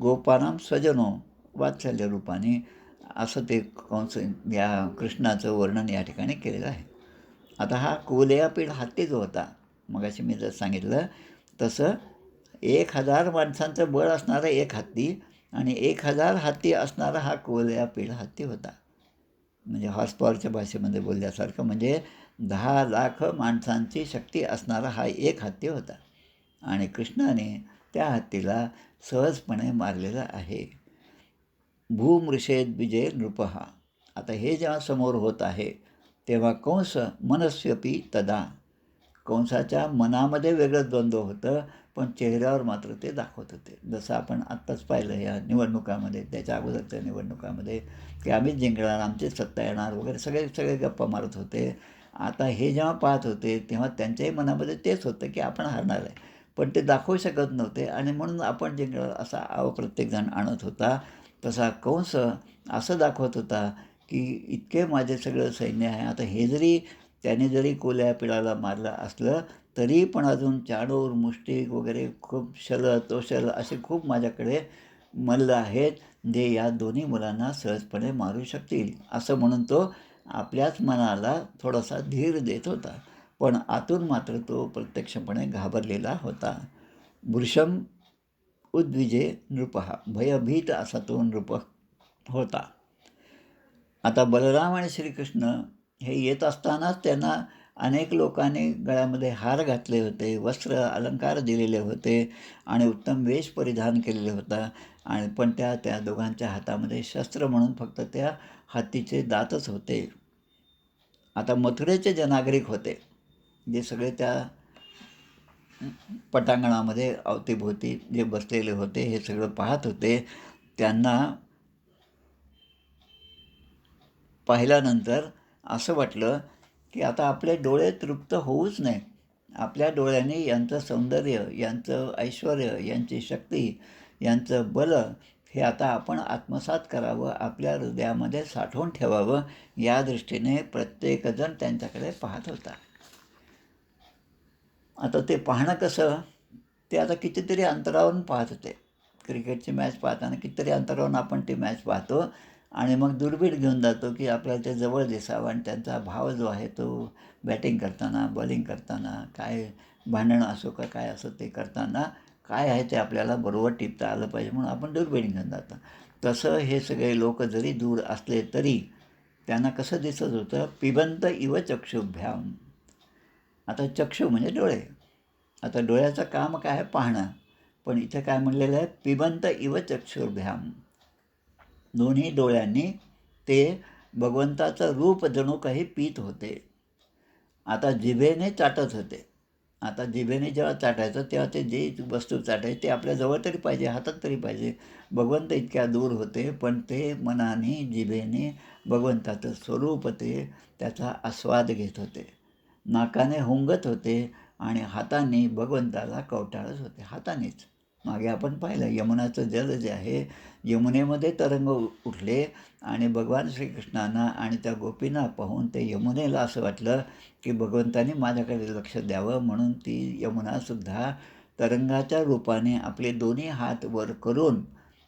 गोपानाम स्वजनो वात्सल्य रूपाने, असं ते कंस या कृष्णाचं वर्णन या ठिकाणी केलेलं आहे. आता हा कुवलयापीठ हत्ती जो होता, मगाशी मी जर सांगितलं तसं 1000 माणसांचं बळ असणारा एक हत्ती आणि 1000 हत्ती असणारा हा कुवलयापीठ हत्ती होता. म्हणजे हॉर्स पॉवरच्या भाषेमध्ये बोलल्यासारखं, म्हणजे 10 लाख माणसांची शक्ती असणारा हा एक हत्ती होता. आणि कृष्णाने त्या हत्तीला सहजपणे मारलेलं आहे. भूमृषेद विजय नृपहा. आता हे जेव्हा समोर होत आहे तेव्हा कंस मनस्व्यपी तदा. कंसाच्या मनामध्ये वेगळं द्वंद्व होतं पण चेहऱ्यावर मात्र ते दाखवत होते. जसं आपण आत्ताच पाहिलं या निवडणुकामध्ये, त्याच्या अगोदरच्या निवडणुकामध्ये की आम्हीच जिंकणार, आमचीच सत्ता येणार वगैरे सगळे गप्पा मारत होते. आता हे जेव्हा पाहत होते तेव्हा त्यांच्याही मनामध्ये तेच होतं की आपण हारणार आहे, पण ते दाखवू शकत नव्हते आणि म्हणून आपण जिंकणार असा प्रत्येकजण आणत होता. तसा कंस असं दाखवत होता की इतके माझे सगळं सैन्य आहे. आता हे जरी त्याने जरी कोल्यापिडाला मारलं असलं तरी पण अजून चाडूर मुष्टिक वगैरे खूप शल तोशल असे खूप माझ्याकडे मल्ल आहेत, जे या दोन्ही मुलांना सहजपणे मारू शकतील, असं म्हणून तो आपल्याच मनाला थोडासा धीर देत होता. पण आतून मात्र तो प्रत्यक्षपणे घाबरलेला होता. वृषम उद्विजे नृपः, भयभीत असा तो नृप होता. आता बलराम आणि श्रीकृष्ण हे येत असतानाच त्यांना अनेक लोकांनी गळ्यामध्ये हार घातले होते, वस्त्र अलंकार दिलेले होते आणि उत्तम वेश परिधान केलेला होता. आणि पण त्या त्या दोघांच्या हातामध्ये शस्त्र म्हणून फक्त त्या हत्तीचे दातच होते. आता मथुरेचे जे नागरिक होते, जे सगळे त्या पटांगणामध्ये अवतीभोवती जे बसलेले होते, हे सगळं पाहत होते. त्यांना पाहिल्यानंतर असं वाटलं की आता आपले डोळे तृप्त होऊच नये. आपल्या डोळ्यांनी यांचं सौंदर्य, यांचं ऐश्वर, यांची शक्ती, यांचं बल हे आता आपण आत्मसात करावं, आपल्या हृदयामध्ये साठवून ठेवावं, या दृष्टीने प्रत्येकजण त्यांच्याकडे पाहत होता. आता ते पाहणं कसं, ते आता कितीतरी अंतरावरून पाहत होते. क्रिकेटची मॅच पाहताना कितीतरी अंतरावरून आपण ती मॅच पाहतो आणि मग दुर्बीण घेऊन जातो की आपल्याला ते जवळ दिसावं आणि त्यांचा भाव जो आहे तो बॅटिंग करताना, बॉलिंग करताना, काय भांडणं असो का काय असो ते करताना काय आहे ते आपल्याला बरोबर टिपता आलं पाहिजे म्हणून आपण दुर्बीण घेऊन जातो. तसं हे सगळे लोक जरी दूर असले तरी त्यांना कसं दिसत होतं, पिबंत इव चक्षुभ्याम. आता चक्षु म्हणजे डोळे. आता डोळ्याचं काम काय आहे, पाहणं. पण इथे काय म्हणलेलं आहे, पिबंत इव चक्षुर्भ्याम. दोन्ही डोळ्यांनी ते भगवंताचं रूप जणू काही पीत होते. आता जिभेने चाटत होते. आता जिभेने जेव्हा चाटायचं तेव्हा ते जे वस्तू चाटायची ते आपल्या जवळ तरी पाहिजे, हातात तरी पाहिजे. भगवंत इतक्या दूर होते, पण ते मनाने, जिभेने भगवंताचं स्वरूप ते त्याचा आस्वाद घेत होते. नाकाने हुंगत होते आणि हाताने भगवंताला कवटाळत होते, हातानेच. मागे आपण पाहिलं यमुनाचं जल जे आहे, यमुनेमध्ये तरंग उठले आणि भगवान श्रीकृष्णांना आणि त्या गोपींना पाहून ते यमुनेला असं वाटलं की भगवंतानी माझ्याकडे लक्ष द्यावं, म्हणून ती यमुनासुद्धा तरंगाच्या रूपाने आपले दोन्ही हात वर करून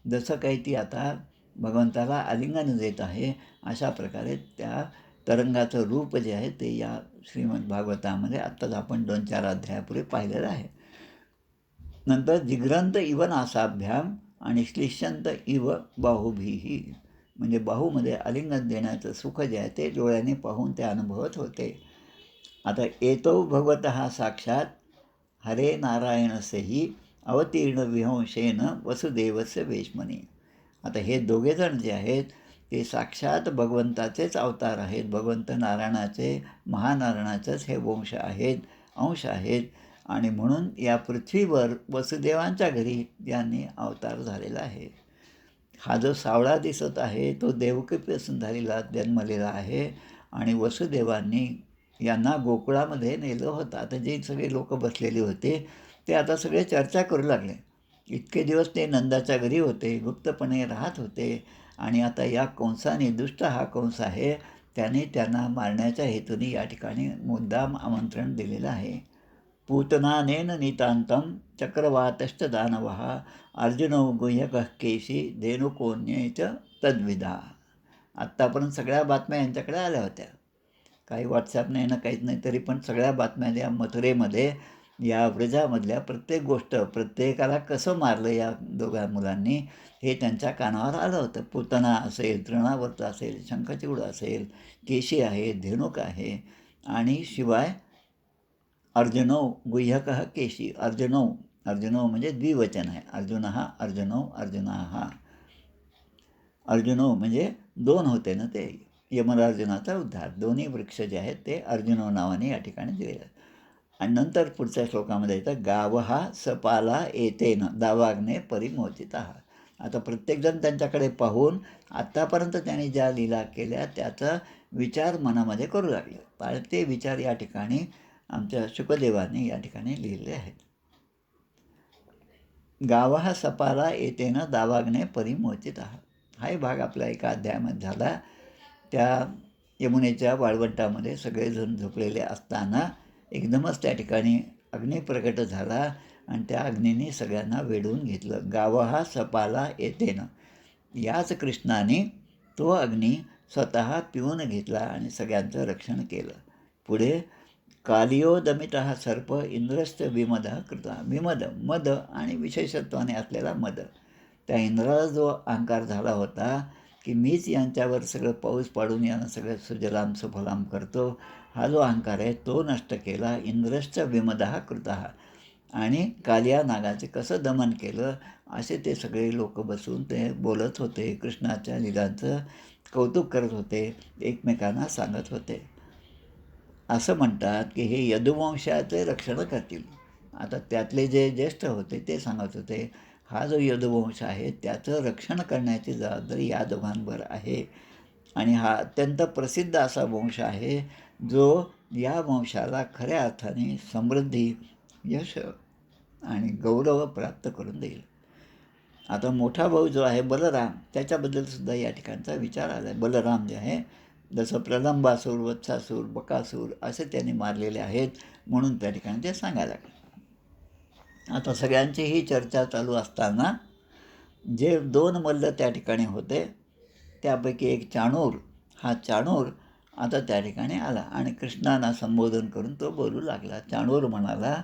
जसं काही ती आता भगवंताला आलिंगन देत आहे, अशा प्रकारे त्या तरंगाचं रूप जे आहे ते या श्रीमद भागवतामध्ये आत्ताच आपण 2-4 अध्यायापूर्वी पाहिलेलं आहे. नंतर जिग्रंत इव नासाभ्याम आणि श्लिष्यंत इव बाहुभीही, म्हणजे बाहूमध्ये आलिंगन देण्याचं सुख जे आहे ते डोळ्याने पाहून ते अनुभवत होते. आता एतो भगवतः साक्षात हरे नारायणसेही अवतीर्ण विहंशेन वसुदेवस्य वेश्मनी. आता हे दोघेजण जे आहेत ते साक्षात भगवंताचेच अवतार आहेत. भगवंत नारायणाचे, महानारायणाचेच हे वंश आहेत, अंश आहेत. आणि म्हणून या पृथ्वीवर वसुदेवांच्या घरी यांनी अवतार झालेला आहे. हा जो सावळा दिसत आहे तो देवकीपासून झालेला जन्मलेला आहे आणि वसुदेवांनी यांना गोकुळामध्ये नेलं होतं. आता जे सगळे लोक बसलेले होते ते आता सगळे चर्चा करू लागले. इतके दिवस ते नंदाच्या घरी होते, गुप्तपणे राहत होते आणि आता या कंसाने, दुष्ट हा कंस आहे, त्याने त्यांना मारण्याच्या हेतूने या ठिकाणी मुद्दाम आमंत्रण दिलेलं आहे. पूतनानेन नितांतम चक्रवातश्च दानवः अर्जुनो गुह्यकः केशी धेनुकोन्येच तद्विधा. आत्तापर्यंत सगळ्या बातम्या यांच्याकडे आल्या होत्या. काही व्हॉट्सॲप नाही ना काहीच नाही, तरी पण सगळ्या बातम्या या मथुरेमध्ये या व्रजामधल्या प्रत्येक गोष्ट, प्रत्येकाला कसं मारलं या दोघा मुलांनी हे त्यांच्या कानावर आलं होतं. पूतना असेल, तृणावर्त असेल, शंखचूड असेल, केशी आहे, धेनुक आहे आणि शिवाय अर्जुनो गुह्यकः केशी. अर्जुनो म्हणजे द्विवचन आहे. अर्जुनः, अर्जुनाः. अर्जुनो म्हणजे दोन होते ना ते, यमरार्जुनाचा उद्धार. दोन्ही वृक्ष जे आहेत ते अर्जुनो नावाने या ठिकाणी दिलेले. आणि नंतर पुढच्या श्लोकामध्ये येतं गावहा सपाला येतेन दावाग्ने परिमोचिता. आता प्रत्येकजण त्यांच्याकडे पाहून आत्तापर्यंत त्यांनी ज्या लीला केल्या त्याचा विचार मनामध्ये करू लागले. आणि ते विचार या ठिकाणी आमच्या शुकदेवाने या ठिकाणी लिहिले आहेत. गावः सपाला येतेन दावाग्ने परिमोचिता. हाही भाग आपला एका अध्यायामध्ये झाला. त्या यमुनेच्या वाळवंटामध्ये सगळेजण झोपलेले असताना एकदमच त्या ठिकाणी अग्नी प्रकट झाला आणि त्या अग्नीने सगळ्यांना वेढून घेतलं. गावहा सपाला येतेनं. याच कृष्णाने तो अग्नी स्वतः पिऊन घेतला आणि सगळ्यांचं रक्षण केलं. पुढे कालियोदमितः सर्प इंद्रश्च विमदः कृता. विमद, मद आणि विशेषत्वाने असलेला मद. त्या इंद्राला जो अहंकार झाला होता की मीच यांच्यावर सगळं पाऊस पाडून यांना सगळं सुजलाम सुफलाम करतो, हा जो अहंकार आहे तो नष्ट केला. इंद्रश्च विमदः कृतः. आणि कालिया नागाचे कसं दमन केलं असे ते सगळे लोक बसून ते बोलत होते, कृष्णाच्या लीलांचं कौतुक करत होते, एकमेकांना सांगत होते. असं म्हणतात की हे यदुवंशाचे रक्षण करतील. आता त्यातले जे ज्येष्ठ होते ते सांगत होते, हा जो यदुवंश आहे त्याचं रक्षण करण्याची जबाबदारी या दोघांवर आहे. आणि हा अत्यंत प्रसिद्ध असा वंश आहे जो या वंशाला खऱ्या अर्थाने समृद्धी, यश आणि गौरव प्राप्त करून देईल. आता मोठा भाऊ जो आहे बलराम, त्याच्याबद्दलसुद्धा या ठिकाणचा विचार आला आहे. बलराम जे आहे, जसं प्रलंबासूर, वत्सासूर, बकासूर असे त्यांनी मारलेले आहेत, म्हणून त्या ठिकाणी ते सांगायला लागले. आता सगळ्यांची ही चर्चा चालू असताना जे 2 मल्ल त्या ठिकाणी होते त्यापैकी एक चाणूर, हा चाणूर आता त्या ठिकाणी आला आणि कृष्णांना संबोधन करून तो बोलू लागला. चाणूर म्हणाला,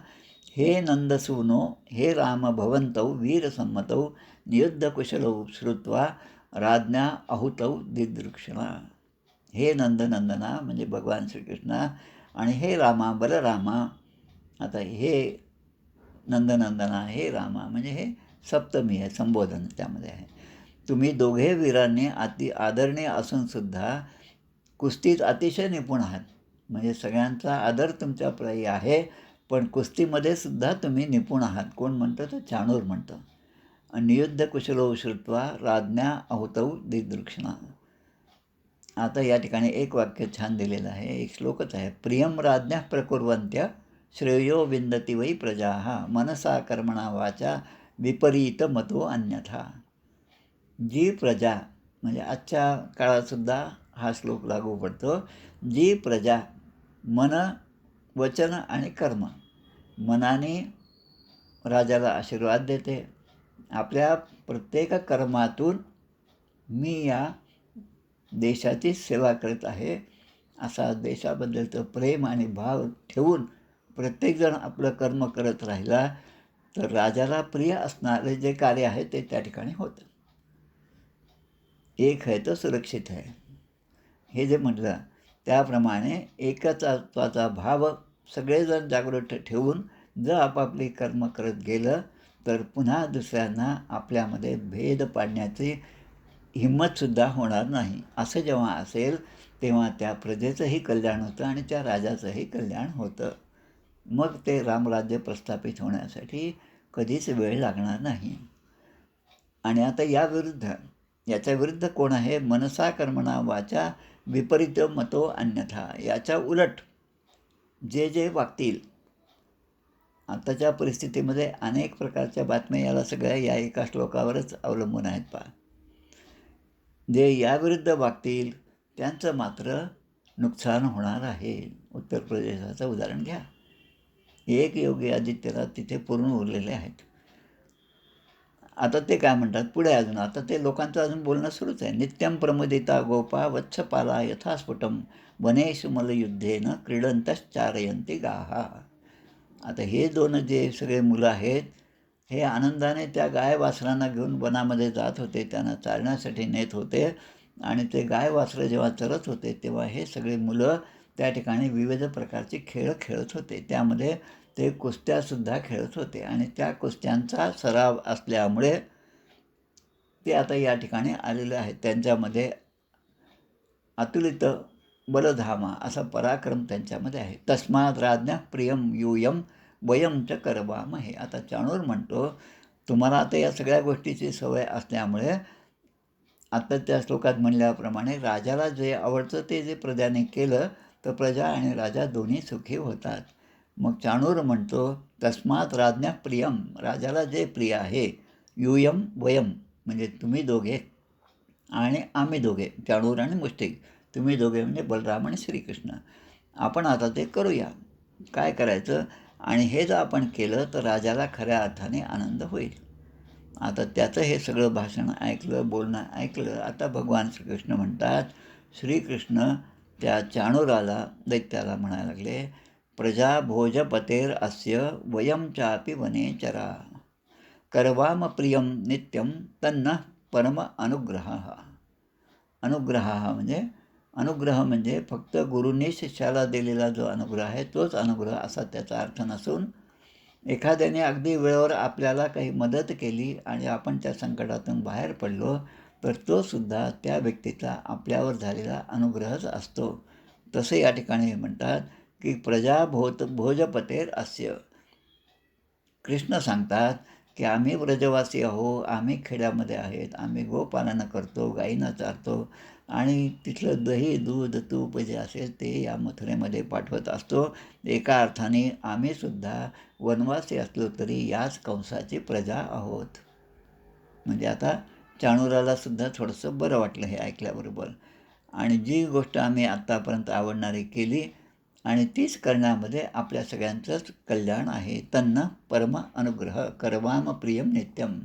हे नंदसूनो, हे राम भवन्तौ वीरसम्मतौ नियुद्धकुशलौ श्रुत्वा राज्ञा अहुतौ दिदृक्षणा. हे नंदनंदना म्हणजे भगवान श्रीकृष्णा आणि हे रामा बलरामा. आता हे नंदनंदना, हे रामा म्हणजे हे सप्तमी आहे, संबोधन त्यामध्ये आहे. तुम्ही दोघे वीरांनी आदरणीय असूनसुद्धा कुस्तीत अतिशय निपुण आहात. म्हणजे सगळ्यांचा आदर तुमच्याप्रती आहे, पण कुस्तीमध्ये सुद्धा तुम्ही निपुण आहात. कोण म्हणतं? तर चाणूर म्हणतं. नियुद्ध कुशलो श्रुत्वा राज्ञा अहुतौ दिदृक्षणा. आता या ठिकाणी एक वाक्य छान दिलेलं आहे, एक श्लोकच आहे. प्रियम राज्ञा प्रकुर्वन्त्य श्रेयो विंदती वै प्रजा मनसा कर्मणा वाचा विपरीत मतो अन्यथा. जी प्रजा, म्हणजे आजच्या काळातसुद्धा हा श्लोक लागू पडतो. जी प्रजा मन, वचन आणि कर्म, मनाने राजाला आशीर्वाद देते, आपल्या प्रत्येक कर्मातून मी या देशाची सेवा करत आहे असा देशाबद्दलचं प्रेम आणि भाव ठेवून प्रत्येकजण आपलं कर्म करत राहिला तर राजाला प्रिय असणारे जे कार्य आहे ते त्या ठिकाणी होतं. एक आहे तो सुरक्षित आहे, हे जे म्हटलं त्याप्रमाणे एकत्वाचा भाव सगळेजण जागृत ठेवून जर आपापली कर्म करत गेलं तर पुन्हा दुसऱ्यांना आपल्यामध्ये भेद पाडण्याची हिंमतसुद्धा होणार नाही. असं जेव्हा असेल तेव्हा त्या प्रजेचंही कल्याण होतं आणि त्या राजाचंही कल्याण होतं. मग ते रामराज्य प्रस्थापित होण्यासाठी कधीच वेळ लागणार नाही. आणि आता याच्या विरुद्ध कोण आहे? मनसा कर्मणा वाचा विपरीत मतो अन्यथा. याच्या उलट जे वागतील, आताच्या परिस्थितीमध्ये अनेक प्रकारच्या बातम्या याला सगळ्या या एका श्लोकावरच अवलंबून आहेत. पहा, जे याविरुद्ध वागतील त्यांचं मात्र नुकसान होणार आहे. उत्तर प्रदेशाचं उदाहरण घ्या. एक योगी आदित्यनाथ तिथे पूर्ण उरलेले आहेत. आता ते काय म्हणतात पुढे अजून, आता ते लोकांचं अजून बोलणं सुरूच आहे. नित्यम प्रमुदिता गोपा वत्सपाला यथास्फुटम वनेषु मल्लयुद्धेन क्रीडंतश्चारयन्ति गाहा. आता हे 2 जे सगळे मुलं आहेत हे आनंदाने त्या गाय वासरांना घेऊन वनामध्ये जात होते, त्यांना चालण्यासाठी नेत होते आणि ते गाय वासरं जेव्हा चरत होते तेव्हा हे सगळे मुलं त्या ठिकाणी विविध प्रकारचे खेळ खेळत होते. त्यामध्ये ते कुस्त्यासुद्धा खेळत होते आणि त्या कुस्त्यांचा सराव असल्यामुळे ते आता या ठिकाणी आलेले आहेत. त्यांच्यामध्ये अतुलित बलधामा असा पराक्रम त्यांच्यामध्ये आहे. तस्मात राज्ञा प्रियम यूयम वयम च करवामहे. आता चाणूर म्हणतो, तुम्हाला आता या सगळ्या गोष्टीची सवय असल्यामुळे आता त्या श्लोकात म्हणल्याप्रमाणे राजाला जे आवडतं ते जे प्रजाने केलं तर प्रजा आणि राजा दोन्ही सुखी होतात. मग चाणूर म्हणतो, तस्मात राज्ञा प्रियम, राजाला जे प्रिय आहे, यूयम वयम म्हणजे तुम्ही दोघे आणि आम्ही दोघे, चाणूर आणि मुष्टिक, तुम्ही दोघे म्हणजे बलराम आणि श्रीकृष्ण, आपण आता ते करूया. काय करायचं? आणि हे जर आपण केलं तर राजाला खऱ्या अर्थाने आनंद होईल. आता त्याचं हे सगळं भाषण ऐकलं, बोलणं ऐकलं. आता भगवान श्रीकृष्ण म्हणतात, श्रीकृष्ण त्या चाणूराला, दैत्याला म्हणायला लागले, प्रजा भोजपतेर अस्य वयम चापि वनेचरा करवाम प्रियम नित्यम तन्न परम अनुग्रह. अनुग्रह म्हणजे अनुग्रह म्हणजे फक्त गुरूंनी शिष्याला दिलेला जो अनुग्रह आहे तोच अनुग्रह असा त्याचा अर्थ नसून, एखाद्याने अगदी वेळेवर आपल्याला काही मदत केली आणि आपण त्या संकटातून बाहेर पडलो तर तो सुद्धा त्या व्यक्तीचा आपल्यावर झालेला अनुग्रहच असतो. तसं या ठिकाणी म्हणतात की प्रजा भोजपतेर अस्य. कृष्ण सांगतात की आम्ही व्रजवासी आहो, आम्ही खेड्यामध्ये आहेत, आम्ही गोपालन करतो, गाईंना चारतो आणि तिथलं दही, दूध, तूप जे असेल ते या मथुरेमध्ये पाठवत असतो. एका अर्थाने आम्हीसुद्धा वनवासी असलो तरी याच कंसाची प्रजा आहोत. म्हणजे आता चाणूरालासुद्धा थोडंसं बरं वाटलं हे ऐकल्याबरोबर. आणि जी गोष्ट आम्ही आत्तापर्यंत आवडणारी केली आणि तीच करण्यामध्ये आपल्या सगळ्यांचंच कल्याण आहे. तन्न परम अनुग्रह करवाम प्रियम नित्यम.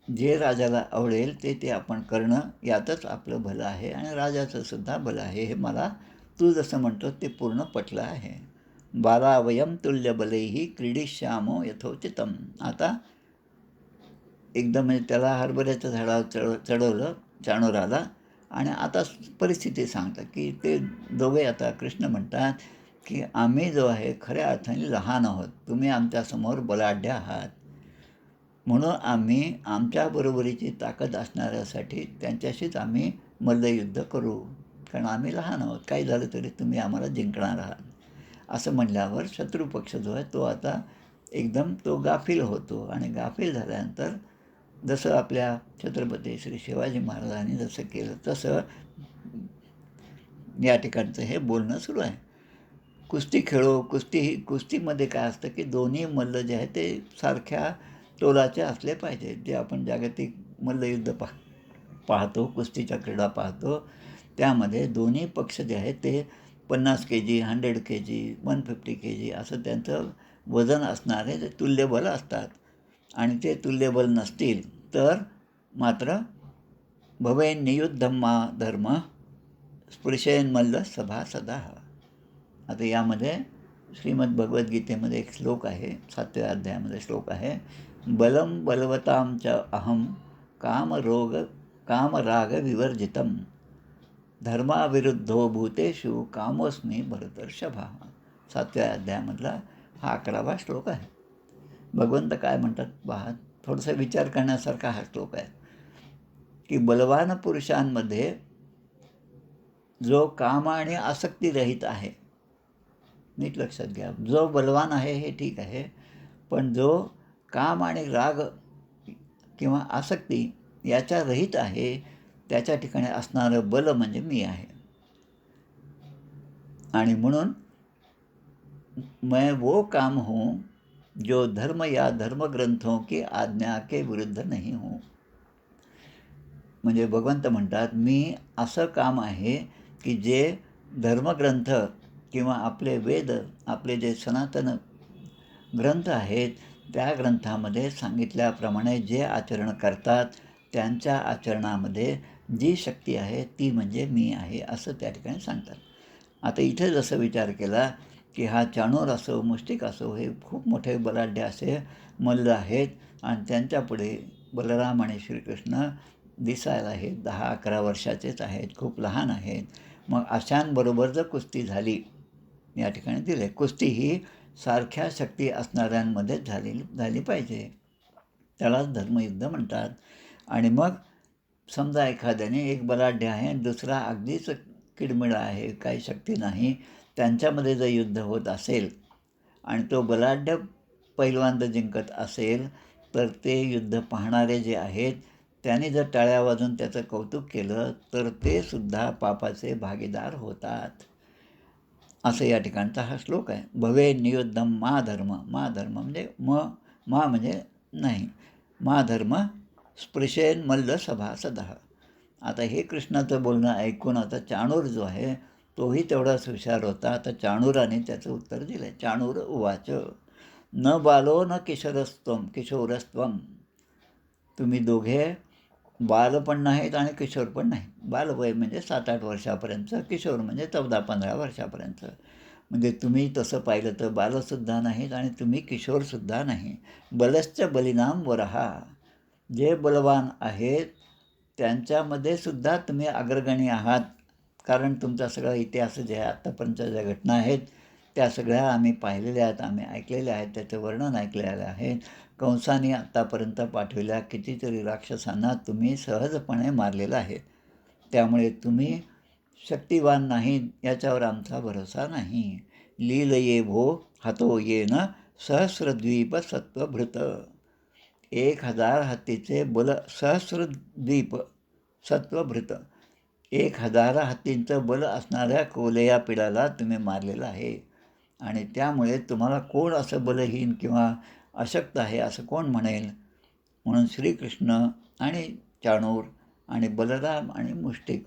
जे राजाला आवडेल ते आपण करणं यातच आपलं भलं आहे आणि राजाचं सुद्धा भलं आहे. हे मला तू जसं म्हणतो ते पूर्ण पटलं आहे. बालावयम तुल्यबलैही क्रीडिष्यामो यथोचितम. आता एकदम म्हणजे त्याला हरभऱ्याच्या झाडावर चढवलं चाणूराला आणि आता परिस्थिती सांगतात की ते दोघे, आता कृष्ण म्हणतात की आम्ही जो आहे खऱ्या अर्थाने लहान आहोत, तुम्ही आमच्यासमोर बलाढ्य आहात, म्हणून आम्ही आमच्या बरोबरीची ताकद असणाऱ्यासाठी त्यांच्याशीच आम्ही मल्लयुद्ध करू, कारण आम्ही लहान आहोत, काही झालं तरी तुम्ही आम्हाला जिंकणार आहात. असं म्हणल्यावर शत्रुपक्ष जो आहे तो आता एकदम तो गाफील होतो आणि गाफील झाल्यानंतर जसं आपल्या छत्रपती श्री शिवाजी महाराजांनी जसं केलं तसं या ठिकाणचं हे बोलणं सुरू आहे. कुस्ती खेळो, कुस्तीमध्ये काय असतं की दोन्ही मल्ल जे आहे ते सारख्या तोलाचे असले पाहिजे. जे आपण जागतिक मल्लयुद्ध पाहतो, कुस्तीच्या क्रीडा पाहतो, त्यामध्ये दोन्ही पक्ष जे आहेत ते 50 kg, 100 kg, 150 kg असं त्यांचं वजन असणारे जे तुल्यबल असतात. आणि ते तुल्यबल नसतील तर मात्र भवेन नियुद्धम मा धर्म स्पृशेन मल्ल सभासदा. आता यामध्ये श्रीमद भगवद्गीतेमध्ये एक श्लोक आहे, 7व्या अध्यायामध्ये श्लोक आहे, बलम बलवतां च अहम कामराग विवर्जितम धर्माविरुद्धो भूतेषु कामोस्मी भरतर्षभा. 7व्या अध्यायामधला हा 11वा श्लोक आहे. भगवंत काय म्हणतात पहा, थोडासा विचार करण्यासारखा हा श्लोक आहे की बलवान पुरुषांमध्ये जो काम आणि आसक्ती रहित आहे, नीट लक्षात घ्या, जो बलवान आहे हे ठीक आहे, पण जो काम आणि राग किंवा आसक्ती याच्या रहित आहे त्याच्या ठिकाणी असणारं बल म्हणजे मी आहे. आणि म्हणून मैं वो काम हूँ जो धर्म या धर्मग्रंथों की आज्ञा के विरुद्ध नहीं हूँ. म्हणजे भगवंत म्हणतात मी असं काम आहे की जे धर्मग्रंथ किंवा आपले वेद, आपले जे सनातन ग्रंथ आहेत त्या ग्रंथामध्ये सांगितल्याप्रमाणे जे आचरण करतात त्यांच्या आचरणामध्ये जी शक्ती आहे ती म्हणजे मी आहे असं त्या ठिकाणी सांगतात. आता इथे जसं विचार केला की हा चाणूर असो, मुष्टिक असो, हे खूप मोठे बलाढ्य असे मल्ल आहेत आणि त्यांच्यापुढे बलराम आणि श्रीकृष्ण दिसायला आहेत 10-11 वर्षाचेच आहेत, खूप लहान आहेत. मग अशांबरोबर जर कुस्ती झाली, या ठिकाणी दिले, कुस्ती ही सारख्या शक्ती असणाऱ्यांमध्येच झाली पाहिजे, त्यालाच धर्मयुद्ध म्हणतात. आणि मग समजा एखाद्याने एक बलाढ्य आहे आणि दुसरा अगदीच किडमिडा आहे, काही शक्ती नाही, त्यांच्यामध्ये जर युद्ध होत असेल आणि तो बलाढ्य पैलवान जर जिंकत असेल तर ते युद्ध पाहणारे जे आहेत त्यांनी जर टाळ्या वाजून त्याचं कौतुक केलं तर ते सुद्धा पापाचे भागीदार होतात. असं या ठिकाणचा हा श्लोक आहे. भवे नियुद्धम मा धर्म. मा धर्म म्हणजे मा म्हणजे नाही, मा धर्म स्पृशेन मल्ल सभासदः. आता हे कृष्णाचं बोलणं ऐकून आता चाणूर जो आहे तोही तेवढाच हुशार होता. आता चाणूराने त्याचं उत्तर दिलं. चाणूर उवाच न बालो न किशोरस्त्वम. तुम्ही दोघे बाल पण नाहीत आणि किशोर पण नाही. बालवय म्हणजे 7-8 वर्षापर्यंत, किशोर म्हणजे 14-15 वर्षापर्यंत. म्हणजे तुम्ही तसं पाहिलं तर बालसुद्धा नाहीत आणि तुम्ही किशोरसुद्धा नाही. बलश्च बलिनाम वरहा. जे बलवान आहेत त्यांच्यामध्ये सुद्धा तुम्ही अग्रगणी आहात. कारण तुमचा सगळा इतिहास जे आहे आत्तापर्यंतच्या ज्या घटना आहेत त्या सगळ्या आम्ही पाहिलेल्या आहेत, आम्ही ऐकलेल्या आहेत, त्याचं वर्णन ऐकलेलं आहे. कंसाने आत्तापर्यंत पाठवलेल्या कितीतरी राक्षसांना तुम्ही सहजपणे मारलेलं आहे. त्यामुळे तुम्ही शक्तिवान नाही याच्यावर आमचा भरोसा नाही. लील ये भो हतो येन सहस्रद्वीप सत्वभृत. 1000 हत्तीचे बल सहस्रद्वीप सत्वभृत. 1000 हत्तींचं बल असणाऱ्या कोलेया पिढाला तुम्ही मारलेलं आहे. आणि त्यामुळे तुम्हाला कोण असं बलहीन किंवा अशक्त आहे असं कोण म्हणेल. म्हणून श्रीकृष्ण आणि चाणूर आणि बलराम आणि मुष्टिक,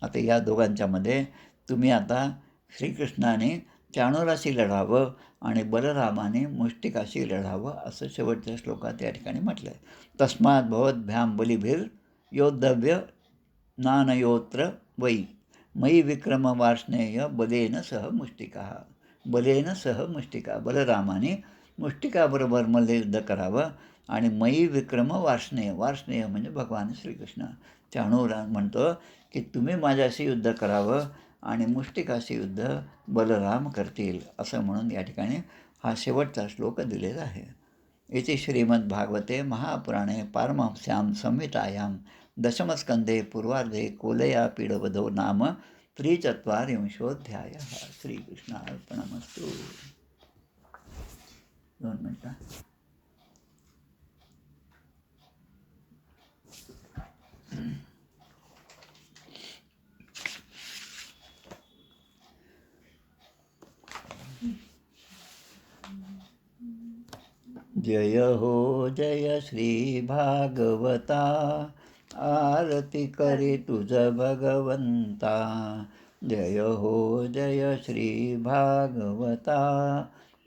आता या दोघांच्यामध्ये तुम्ही आता श्रीकृष्णाने चाणूराशी लढावं आणि बलरामाने मुष्टिकाशी लढावं असं शेवटच्या श्लोकात या ठिकाणी म्हटलं आहे. तस्मात् भवद्भ्यां बलिभिर योद्धव्य नानयोत्र वै मयी विक्रम वार्ष्णेय बलेन सह मुष्टिका. बलेन सह मुष्टिका. बलरामाने मुष्टिकाबरोबर मल्लयुद्ध करावं आणि मयी विक्रम वार्ष्णेय. वार्ष्णेय म्हणजे भगवान श्रीकृष्ण. चाणूर म्हणतो की तुम्ही माझ्याशी युद्ध करावं आणि मुष्टिकाशी युद्ध बलराम करतील असं म्हणून या ठिकाणी हा शेवटचा श्लोक दिलेला आहे. इति श्रीमद्भागवते महापुराणे पारमहंस्यां संहितायां दशमस्कंधे पूर्वार्धे कोलया पीडवधो नाम 3चत्वारिंशोऽध्यायः. श्रीकृष्णार्पणमस्तु. 2 मिनिटं. जय हो जय श्री भागवता, आरती करी तुझ भगवंता. जय हो जय श्री भागवता,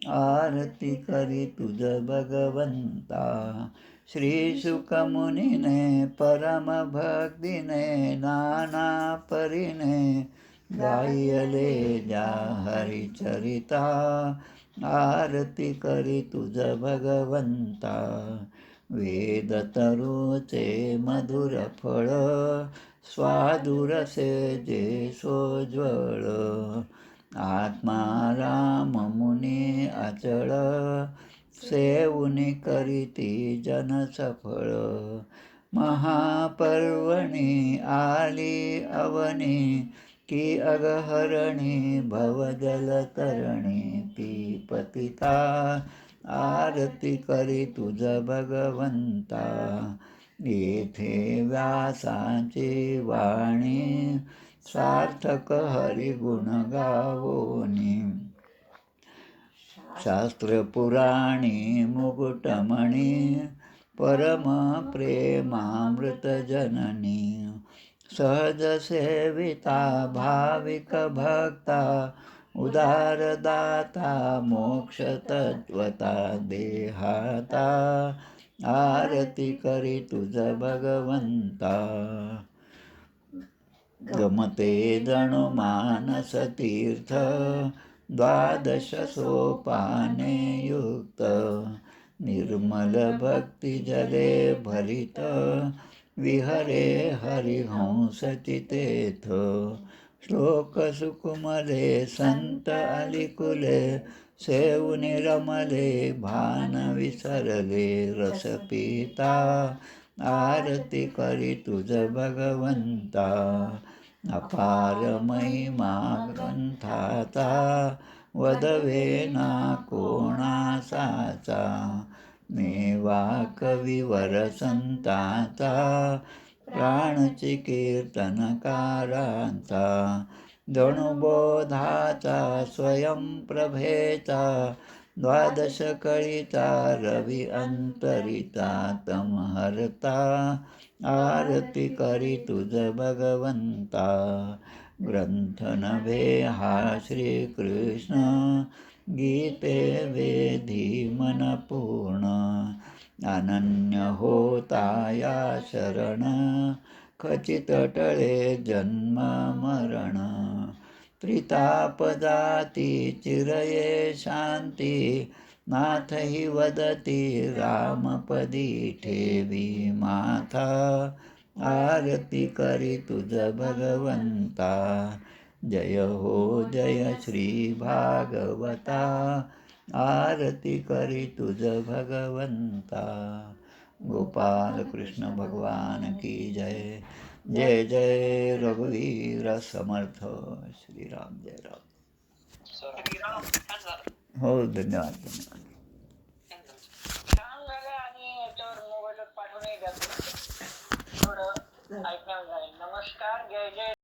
आरती करी तुझ भगवंता. श्री शुकमुनीने परम भक्तीने नाना परीने गायले ज्या हरिचरिता. आरती करी तुझ भगवंता. वेदतरुचे मधुर फळ, स्वादुरसे जे सोज्वळ. आत्मा राम मुनी अचळ, सेवुनी करीती जन सफळ. महापर्वणी आली अवनी, की अगहरणी भवजलतरणी. ती पतिता आरती करी तुझ भगवंता. येथे व्यासाची वाणी, सार्थक हरिगुण गावोनी. शास्त्रपुराणी मुकुटमणी, परम प्रेमामृत जननी. सहज सेविता भाविक भक्ता, उदारदाता मोक्ष तत्वता देहाता. आरती करी तुझ भगवंता. गमते जणू मानस तीर्थ, 12 सोपाने युक्त. निर्मल भक्ती जले भरित, विहरे हरिहंस चितेथ. श्लोक सुकुमले संत अलिकुले, सेवुनी रमले भान विसरले रस पिता. आरती करी तुझ भगवंता. अपार महिमा ग्रंथाचा, वदवे ना कोणासाचा. मेवा कविवर संताचा, प्राणची कीर्तनकारांचा. जणुबोधाचा स्वयंप्रभेचा, 12 कळीचा रवी अंतरिता तमहर्ता. आरती करी तुझ भगवंता. ग्रंथ नव्हे हा श्रीकृष्ण, गीते वेधी मन पूर्ण. अनन्य होता या शरण, खचित टळे जन्म मरण. त्रिताप जाती चिरये शांती, नाथ हि वदती रामपदी ठेवी माथा. आरती करी तुझ भगवंता, जय हो जय श्री भागवता. आरती करी तुझ भगवंता. गोपाल कृष्ण भगवान की जय. जय जय रघुवीर समर्थ. श्रीराम जय राम. हो, धन्यवाद धन्यवाद. छान झालं. आणि याच्यावर मोबाईलवर पाठवूनही द्या थोडं ऐकण्यावर झालं. नमस्कार, जय जय